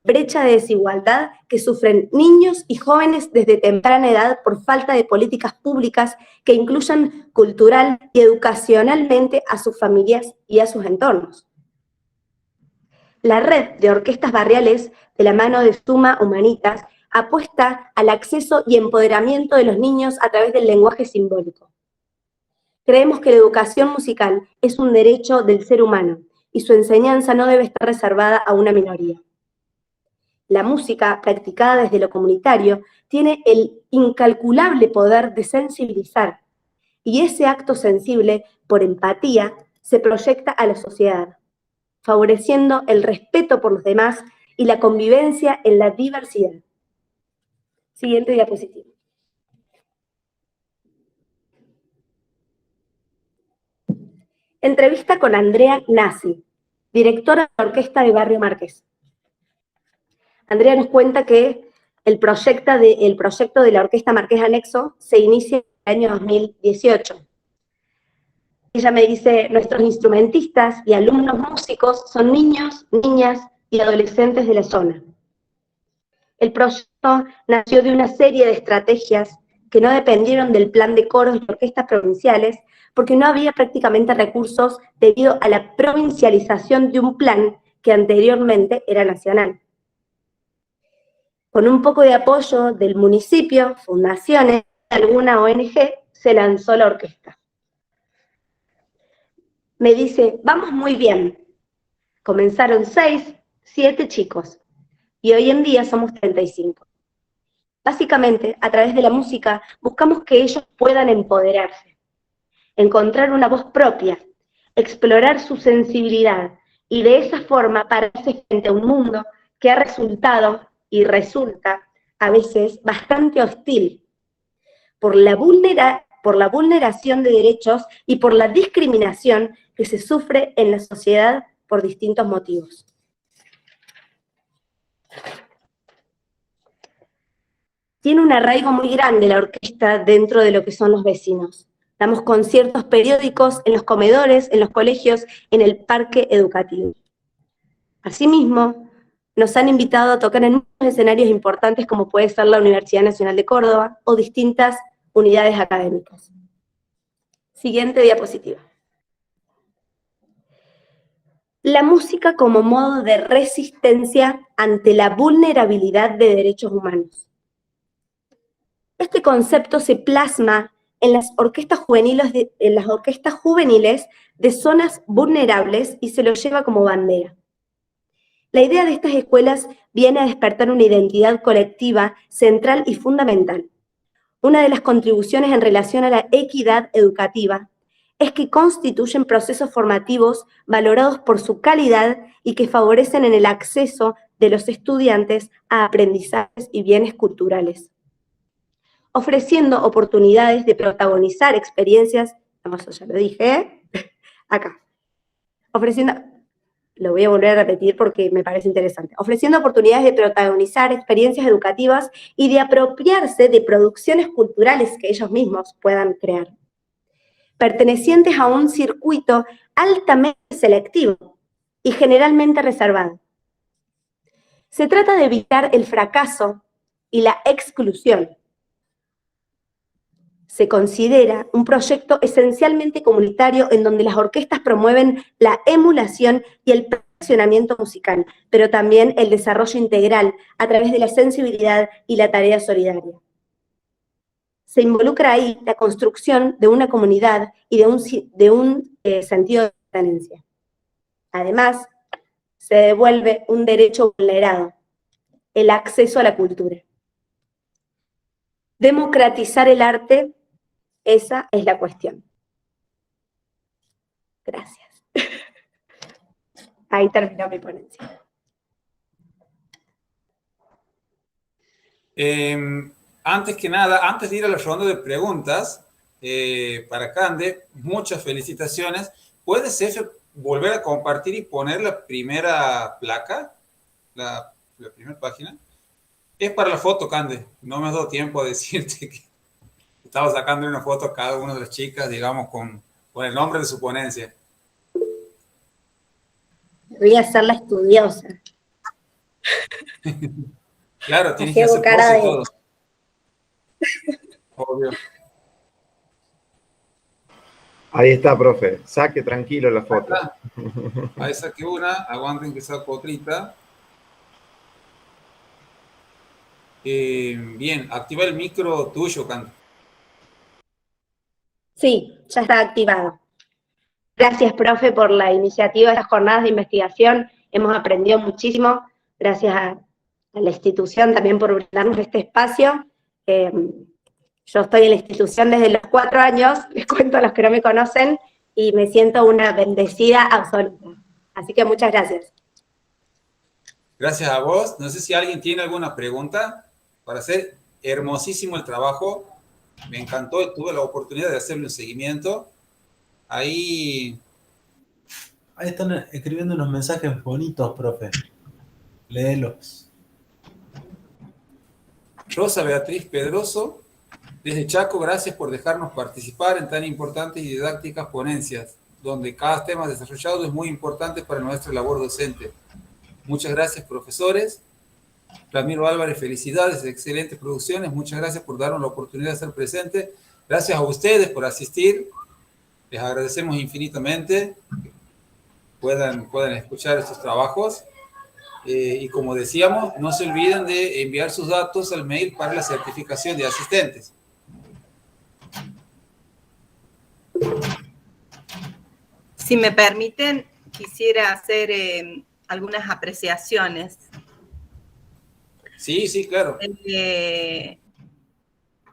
brecha de desigualdad que sufren niños y jóvenes desde temprana edad por falta de políticas públicas que incluyan cultural y educacionalmente a sus familias y a sus entornos. La red de orquestas barriales, de la mano de Suma Humanitas, apuesta al acceso y empoderamiento de los niños a través del lenguaje simbólico. Creemos que la educación musical es un derecho del ser humano y su enseñanza no debe estar reservada a una minoría. La música, practicada desde lo comunitario, tiene el incalculable poder de sensibilizar, y ese acto sensible, por empatía, se proyecta a la sociedad, favoreciendo el respeto por los demás y la convivencia en la diversidad. Siguiente diapositiva. Entrevista con Andrea Nasi, directora de la Orquesta de Barrio Marqués. Andrea nos cuenta que el proyecto de la Orquesta Marqués Anexo se inicia en el año 2018. Ella me dice, nuestros instrumentistas y alumnos músicos son niños, niñas y adolescentes de la zona. El proyecto nació de una serie de estrategias que no dependieron del plan de coros y orquestas provinciales, porque no había prácticamente recursos debido a la provincialización de un plan que anteriormente era nacional. Con un poco de apoyo del municipio, fundaciones y alguna ONG, se lanzó la orquesta. Me dice, vamos muy bien. Comenzaron 6, 7 chicos, y hoy en día somos 35. Básicamente, a través de la música, buscamos que ellos puedan empoderarse, encontrar una voz propia, explorar su sensibilidad y de esa forma pararse frente a un mundo que ha resultado y resulta a veces bastante hostil por la vulneración de derechos y por la discriminación que se sufre en la sociedad por distintos motivos. Tiene un arraigo muy grande la orquesta dentro de lo que son los vecinos. Damos conciertos periódicos en los comedores, en los colegios, en el parque educativo. Asimismo, nos han invitado a tocar en muchos escenarios importantes como puede ser la Universidad Nacional de Córdoba o distintas unidades académicas. Siguiente diapositiva. La música como modo de resistencia ante la vulnerabilidad de derechos humanos. Este concepto se plasma en las orquestas juveniles de zonas vulnerables y se lo lleva como bandera. La idea de estas escuelas viene a despertar una identidad colectiva central y fundamental. Una de las contribuciones en relación a la equidad educativa es que constituyen procesos formativos valorados por su calidad y que favorecen en el acceso de los estudiantes a aprendizajes y bienes culturales, ofreciendo oportunidades de protagonizar experiencias, eso ya lo dije, acá, ofreciendo, lo voy a volver a repetir porque me parece interesante, ofreciendo oportunidades de protagonizar experiencias educativas y de apropiarse de producciones culturales que ellos mismos puedan crear, pertenecientes a un circuito altamente selectivo y generalmente reservado. Se trata de evitar el fracaso y la exclusión. Se considera un proyecto esencialmente comunitario en donde las orquestas promueven la emulación y el perfeccionamiento musical, pero también el desarrollo integral a través de la sensibilidad y la tarea solidaria. Se involucra ahí la construcción de una comunidad y de un sentido de pertenencia. Además, se devuelve un derecho vulnerado, el acceso a la cultura. Democratizar el arte, esa es la cuestión. Gracias. Ahí terminó mi ponencia.
Antes que nada, antes de ir a la ronda de preguntas, para Cande, muchas felicitaciones. ¿Puedes volver a compartir y poner la primera placa? La primera página. Es para la foto, Cande. No me ha dado tiempo a decirte que estaba sacando una foto a cada una de las chicas, digamos, con el nombre de su ponencia.
Voy a ser la estudiosa.
Claro, tienes que hacer pose y todo. Obvio.
Ahí está, profe. Saque tranquilo la foto.
Ahí saqué una. Aguanten que saco otrita. Bien, activa el micro tuyo, Cande.
Sí, ya está activado. Gracias, profe, por la iniciativa de las jornadas de investigación. Hemos aprendido muchísimo. Gracias a la institución también por brindarnos este espacio. Yo estoy en la institución desde los 4 años, les cuento a los que no me conocen, y me siento una bendecida absoluta. Así que muchas gracias.
Gracias a vos. No sé si alguien tiene alguna pregunta para hacer hermosísimo el trabajo. Me encantó, tuve la oportunidad de hacerle un seguimiento. Ahí
están escribiendo unos mensajes bonitos, profe. Léelos.
Rosa Beatriz Pedroso, desde Chaco, gracias por dejarnos participar en tan importantes y didácticas ponencias, donde cada tema desarrollado es muy importante para nuestra labor docente. Muchas gracias, profesores. Ramiro Álvarez, felicidades, excelentes producciones. Muchas gracias por darnos la oportunidad de ser presentes. Gracias a ustedes por asistir. Les agradecemos infinitamente que puedan escuchar estos trabajos. Y como decíamos, no se olviden de enviar sus datos al mail para la certificación de asistentes.
Si me permiten, quisiera hacer algunas apreciaciones.
Sí, claro.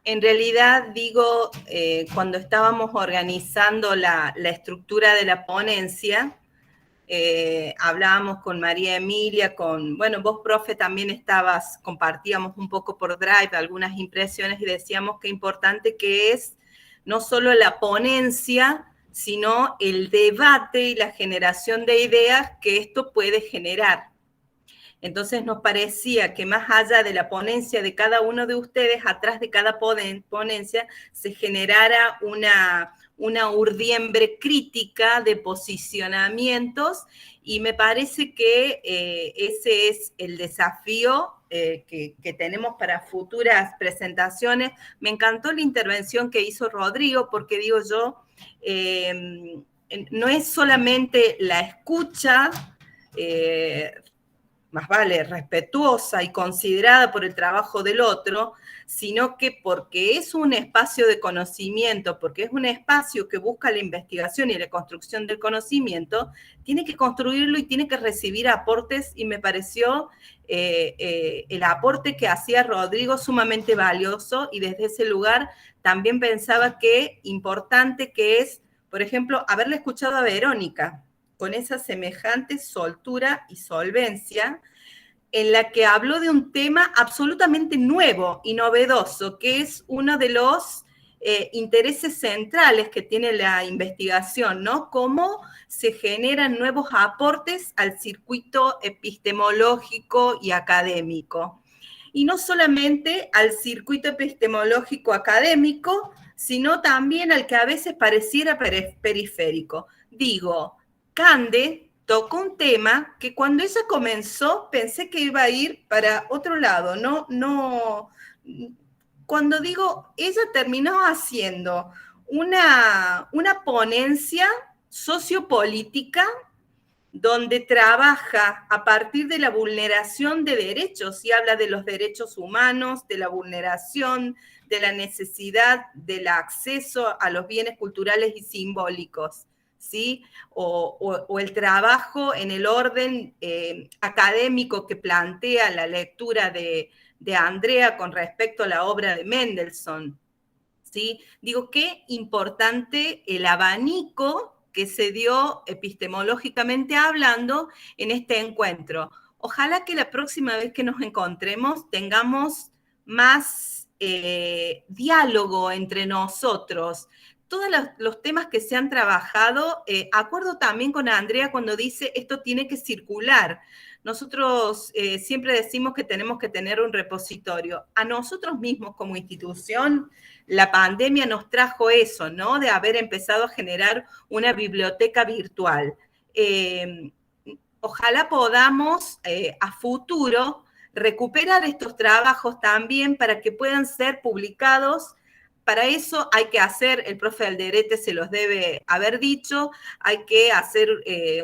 En realidad, digo, cuando estábamos organizando la estructura de la ponencia, hablábamos con María Emilia, bueno, vos, profe, también compartíamos un poco por Drive algunas impresiones y decíamos qué importante que es no solo la ponencia, sino el debate y la generación de ideas que esto puede generar. Entonces nos parecía que más allá de la ponencia de cada uno de ustedes, atrás de cada ponencia se generara una urdiembre crítica de posicionamientos, y me parece que ese es el desafío que tenemos para futuras presentaciones. Me encantó la intervención que hizo Rodrigo, porque digo yo, no es solamente la escucha, más vale respetuosa y considerada por el trabajo del otro, sino que porque es un espacio de conocimiento, porque es un espacio que busca la investigación y la construcción del conocimiento, tiene que construirlo y tiene que recibir aportes, y me pareció el aporte que hacía Rodrigo sumamente valioso, y desde ese lugar también pensaba que importante que es, por ejemplo, haberle escuchado a Verónica, con esa semejante soltura y solvencia, en la que habló de un tema absolutamente nuevo y novedoso, que es uno de los intereses centrales que tiene la investigación, ¿no? Cómo se generan nuevos aportes al circuito epistemológico y académico. Y no solamente al circuito epistemológico académico, sino también al que a veces pareciera periférico. Digo, Cande tocó un tema que cuando ella comenzó pensé que iba a ir para otro lado, cuando digo, ella terminó haciendo una ponencia sociopolítica donde trabaja a partir de la vulneración de derechos, y habla de los derechos humanos, de la vulneración, de la necesidad del acceso a los bienes culturales y simbólicos, ¿sí? O el trabajo en el orden académico que plantea la lectura de Andrea con respecto a la obra de Mendelssohn, ¿sí? Digo, qué importante el abanico que se dio epistemológicamente hablando en este encuentro. Ojalá que la próxima vez que nos encontremos tengamos más diálogo entre nosotros. Todos los temas que se han trabajado, acuerdo también con Andrea cuando dice esto tiene que circular. Nosotros siempre decimos que tenemos que tener un repositorio. A nosotros mismos como institución, la pandemia nos trajo eso, ¿no? De haber empezado a generar una biblioteca virtual. Ojalá podamos a futuro recuperar estos trabajos también para que puedan ser publicados. Para eso hay que hacer, el profe Alderete se los debe haber dicho, hay que hacer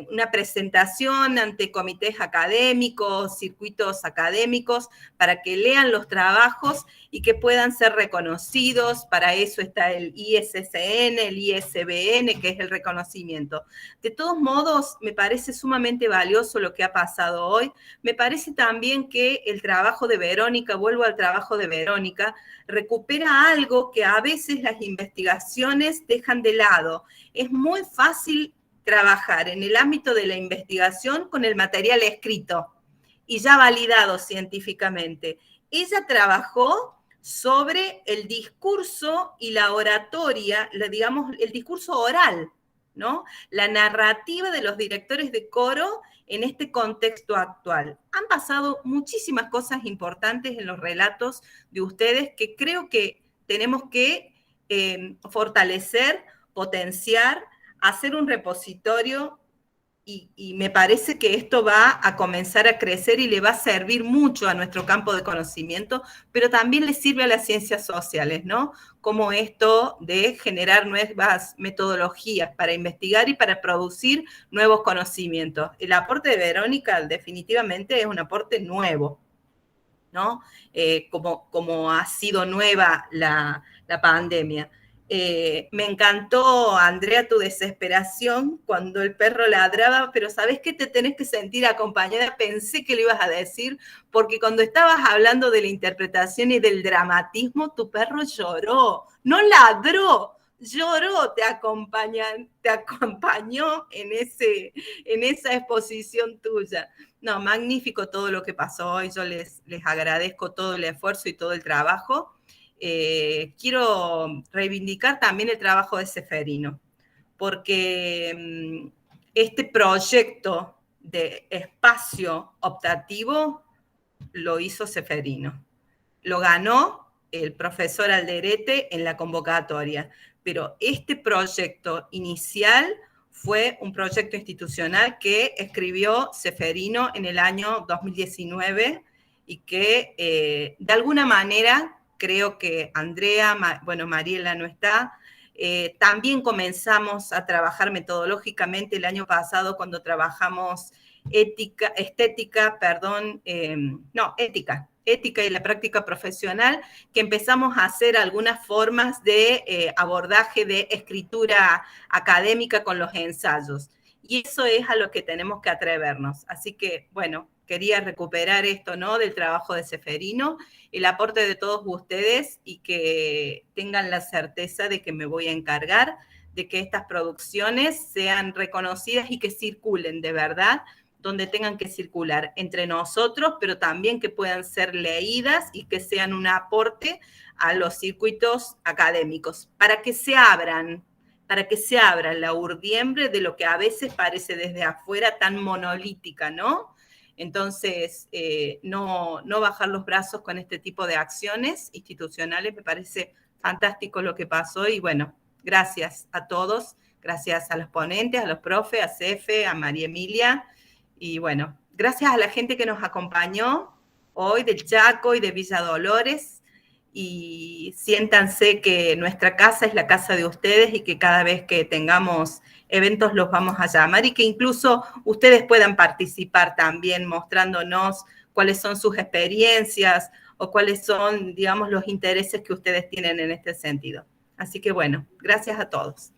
una presentación ante comités académicos, circuitos académicos, para que lean los trabajos y que puedan ser reconocidos. Para eso está el ISSN, el ISBN, que es el reconocimiento. De todos modos, me parece sumamente valioso lo que ha pasado hoy. Me parece también que el trabajo de Verónica, vuelvo al trabajo de Verónica, recupera algo que a veces las investigaciones dejan de lado. Es muy fácil trabajar en el ámbito de la investigación con el material escrito y ya validado científicamente. Ella trabajó sobre el discurso y la oratoria, digamos, el discurso oral, ¿no? La narrativa de los directores de coro en este contexto actual. Han pasado muchísimas cosas importantes en los relatos de ustedes que creo que tenemos que fortalecer, potenciar, hacer un repositorio, y me parece que esto va a comenzar a crecer y le va a servir mucho a nuestro campo de conocimiento, pero también le sirve a las ciencias sociales, ¿no? Como esto de generar nuevas metodologías para investigar y para producir nuevos conocimientos. El aporte de Verónica definitivamente es un aporte nuevo, ¿no? Como ha sido nueva la pandemia. Me encantó, Andrea, tu desesperación cuando el perro ladraba, pero ¿sabés que te tenés que sentir acompañada? Pensé que lo ibas a decir, porque cuando estabas hablando de la interpretación y del dramatismo, tu perro lloró, no ladró, lloró, te acompañó en esa exposición tuya. No, magnífico todo lo que pasó hoy, yo les agradezco todo el esfuerzo y todo el trabajo. Quiero reivindicar también el trabajo de Ceferino, porque este proyecto de espacio optativo lo hizo Ceferino. Lo ganó el profesor Alderete en la convocatoria, pero este proyecto inicial fue un proyecto institucional que escribió Ceferino en el año 2019 y que de alguna manera creo que Andrea, bueno, Mariela no está, también comenzamos a trabajar metodológicamente el año pasado cuando trabajamos ética y la práctica profesional, que empezamos a hacer algunas formas de abordaje de escritura académica con los ensayos. Y eso es a lo que tenemos que atrevernos. Así que, bueno, quería recuperar esto, ¿no?, del trabajo de Ceferino, el aporte de todos ustedes y que tengan la certeza de que me voy a encargar de que estas producciones sean reconocidas y que circulen de verdad donde tengan que circular entre nosotros, pero también que puedan ser leídas y que sean un aporte a los circuitos académicos, para que se abran la urdiembre de lo que a veces parece desde afuera tan monolítica, ¿no? Entonces, no bajar los brazos con este tipo de acciones institucionales, me parece fantástico lo que pasó y bueno, gracias a todos, gracias a los ponentes, a los profes, a Cefe, a María Emilia, y bueno, gracias a la gente que nos acompañó hoy del Chaco y de Villa Dolores, y siéntanse que nuestra casa es la casa de ustedes y que cada vez que tengamos eventos los vamos a llamar y que incluso ustedes puedan participar también mostrándonos cuáles son sus experiencias o cuáles son, digamos, los intereses que ustedes tienen en este sentido. Así que bueno, gracias a todos.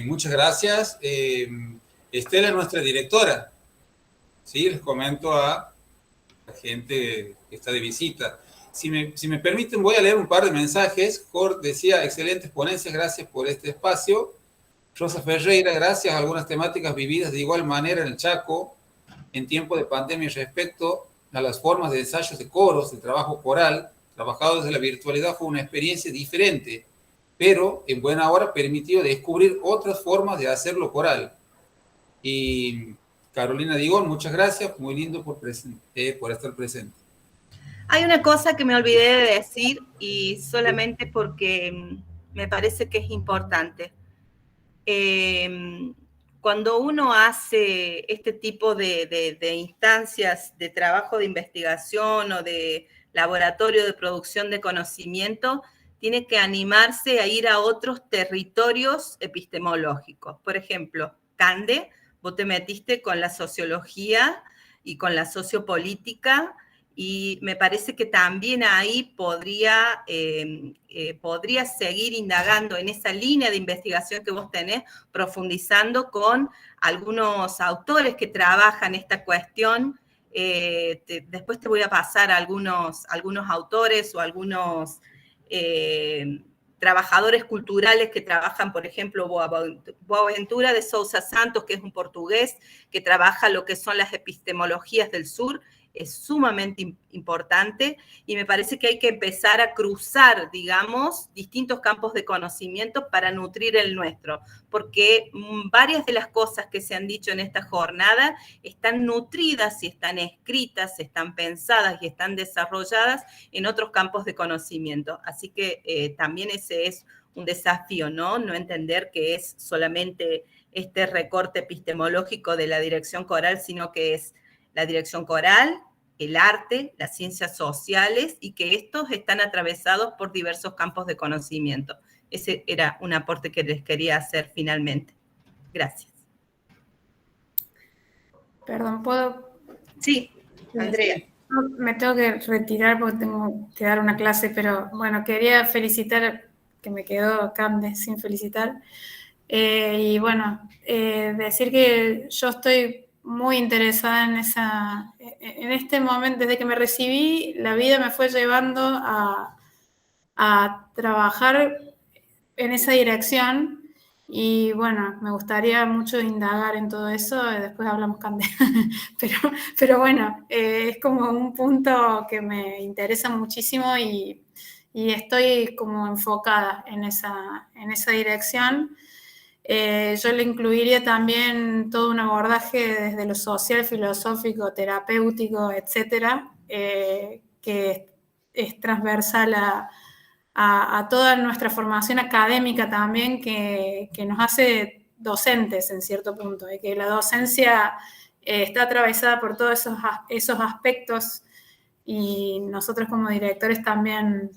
Muchas gracias. Estela es nuestra directora. Sí, les comento a la gente que está de visita. Si me permiten, voy a leer un par de mensajes. Cor decía, excelentes ponencias, gracias por este espacio. Rosa Ferreira, gracias a algunas temáticas vividas de igual manera en el Chaco en tiempo de pandemia respecto a las formas de ensayos de coros, de trabajo coral, trabajado desde la virtualidad, fue una experiencia diferente, pero en buena hora permitió descubrir otras formas de hacerlo coral. Y Carolina Digón, muchas gracias, muy lindo por estar presente.
Hay una cosa que me olvidé de decir y solamente porque me parece que es importante. Cuando uno hace este tipo de instancias de trabajo de investigación o de laboratorio de producción de conocimiento, tiene que animarse a ir a otros territorios epistemológicos. Por ejemplo, Cande, vos te metiste con la sociología y con la sociopolítica, y me parece que también ahí podría seguir indagando en esa línea de investigación que vos tenés, profundizando con algunos autores que trabajan esta cuestión. Después te voy a pasar algunos autores o algunos trabajadores culturales que trabajan, por ejemplo, Boaventura de Sousa Santos, que es un portugués, que trabaja lo que son las epistemologías del sur, es sumamente importante, y me parece que hay que empezar a cruzar, digamos, distintos campos de conocimiento para nutrir el nuestro, porque varias de las cosas que se han dicho en esta jornada están nutridas y están escritas, están pensadas y están desarrolladas en otros campos de conocimiento. Así que también ese es un desafío, ¿no? No entender que es solamente este recorte epistemológico de la dirección coral, sino que es la dirección coral, el arte, las ciencias sociales, y que estos están atravesados por diversos campos de conocimiento. Ese era un aporte que les quería hacer finalmente. Gracias.
Perdón, ¿puedo?
Sí, Andrea.
me tengo que retirar porque tengo que dar una clase, pero bueno, quería felicitar, que me quedó Cande sin felicitar. Y bueno, decir que yo estoy muy interesada en este momento. Desde que me recibí, la vida me fue llevando a trabajar en esa dirección. Y bueno, me gustaría mucho indagar en todo eso, después hablamos, Cande. pero bueno, es como un punto que me interesa muchísimo y estoy como enfocada en esa dirección. Yo le incluiría también todo un abordaje desde lo social, filosófico, terapéutico, etcétera, que es transversal a toda nuestra formación académica también, que nos hace docentes en cierto punto, y que la docencia está atravesada por todos esos aspectos, y nosotros como directores también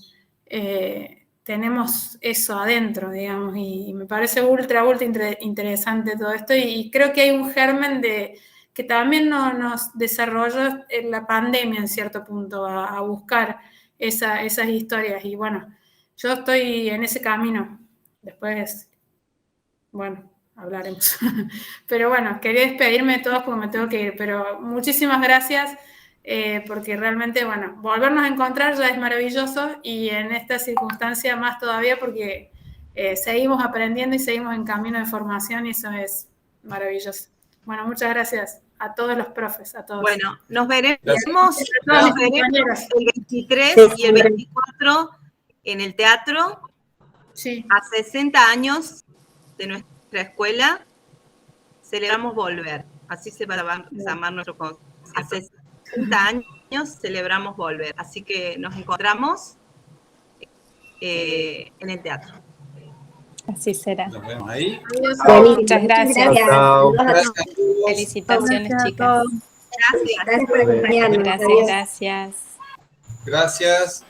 tenemos eso adentro, digamos, y me parece ultra interesante todo esto, y creo que hay un germen que también nos desarrolló en la pandemia en cierto punto, a buscar esas historias, y bueno, yo estoy en ese camino. Después, bueno, hablaremos. Pero bueno, quería despedirme de todos porque me tengo que ir, pero muchísimas gracias, porque realmente, bueno, volvernos a encontrar ya es maravilloso, y en esta circunstancia más todavía, porque seguimos aprendiendo y seguimos en camino de formación, y eso es maravilloso. Bueno, muchas gracias a todos los profes, a todos.
Bueno, nos veremos
Gracias.
el 23 y el 24 en el teatro,
sí.
A 60 años de nuestra escuela, celebramos volver. Así se va a llamar nuestro concepto. A 60 años celebramos volver. Así que nos encontramos en el teatro.
Así será.
Nos vemos ahí.
Muchas gracias.
Gracias.
Felicitaciones, chicas.
Gracias por acompañarnos.
Gracias.
Gracias.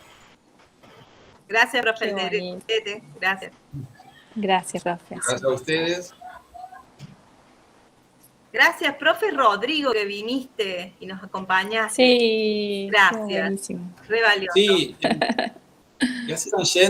Gracias, profe.
Qué bonito.
Gracias.
Gracias, profe.
Gracias a ustedes.
Gracias, profe Rodrigo, que viniste y nos acompañaste.
Sí.
Gracias. Re valioso.
Sí. Ya se están yendo.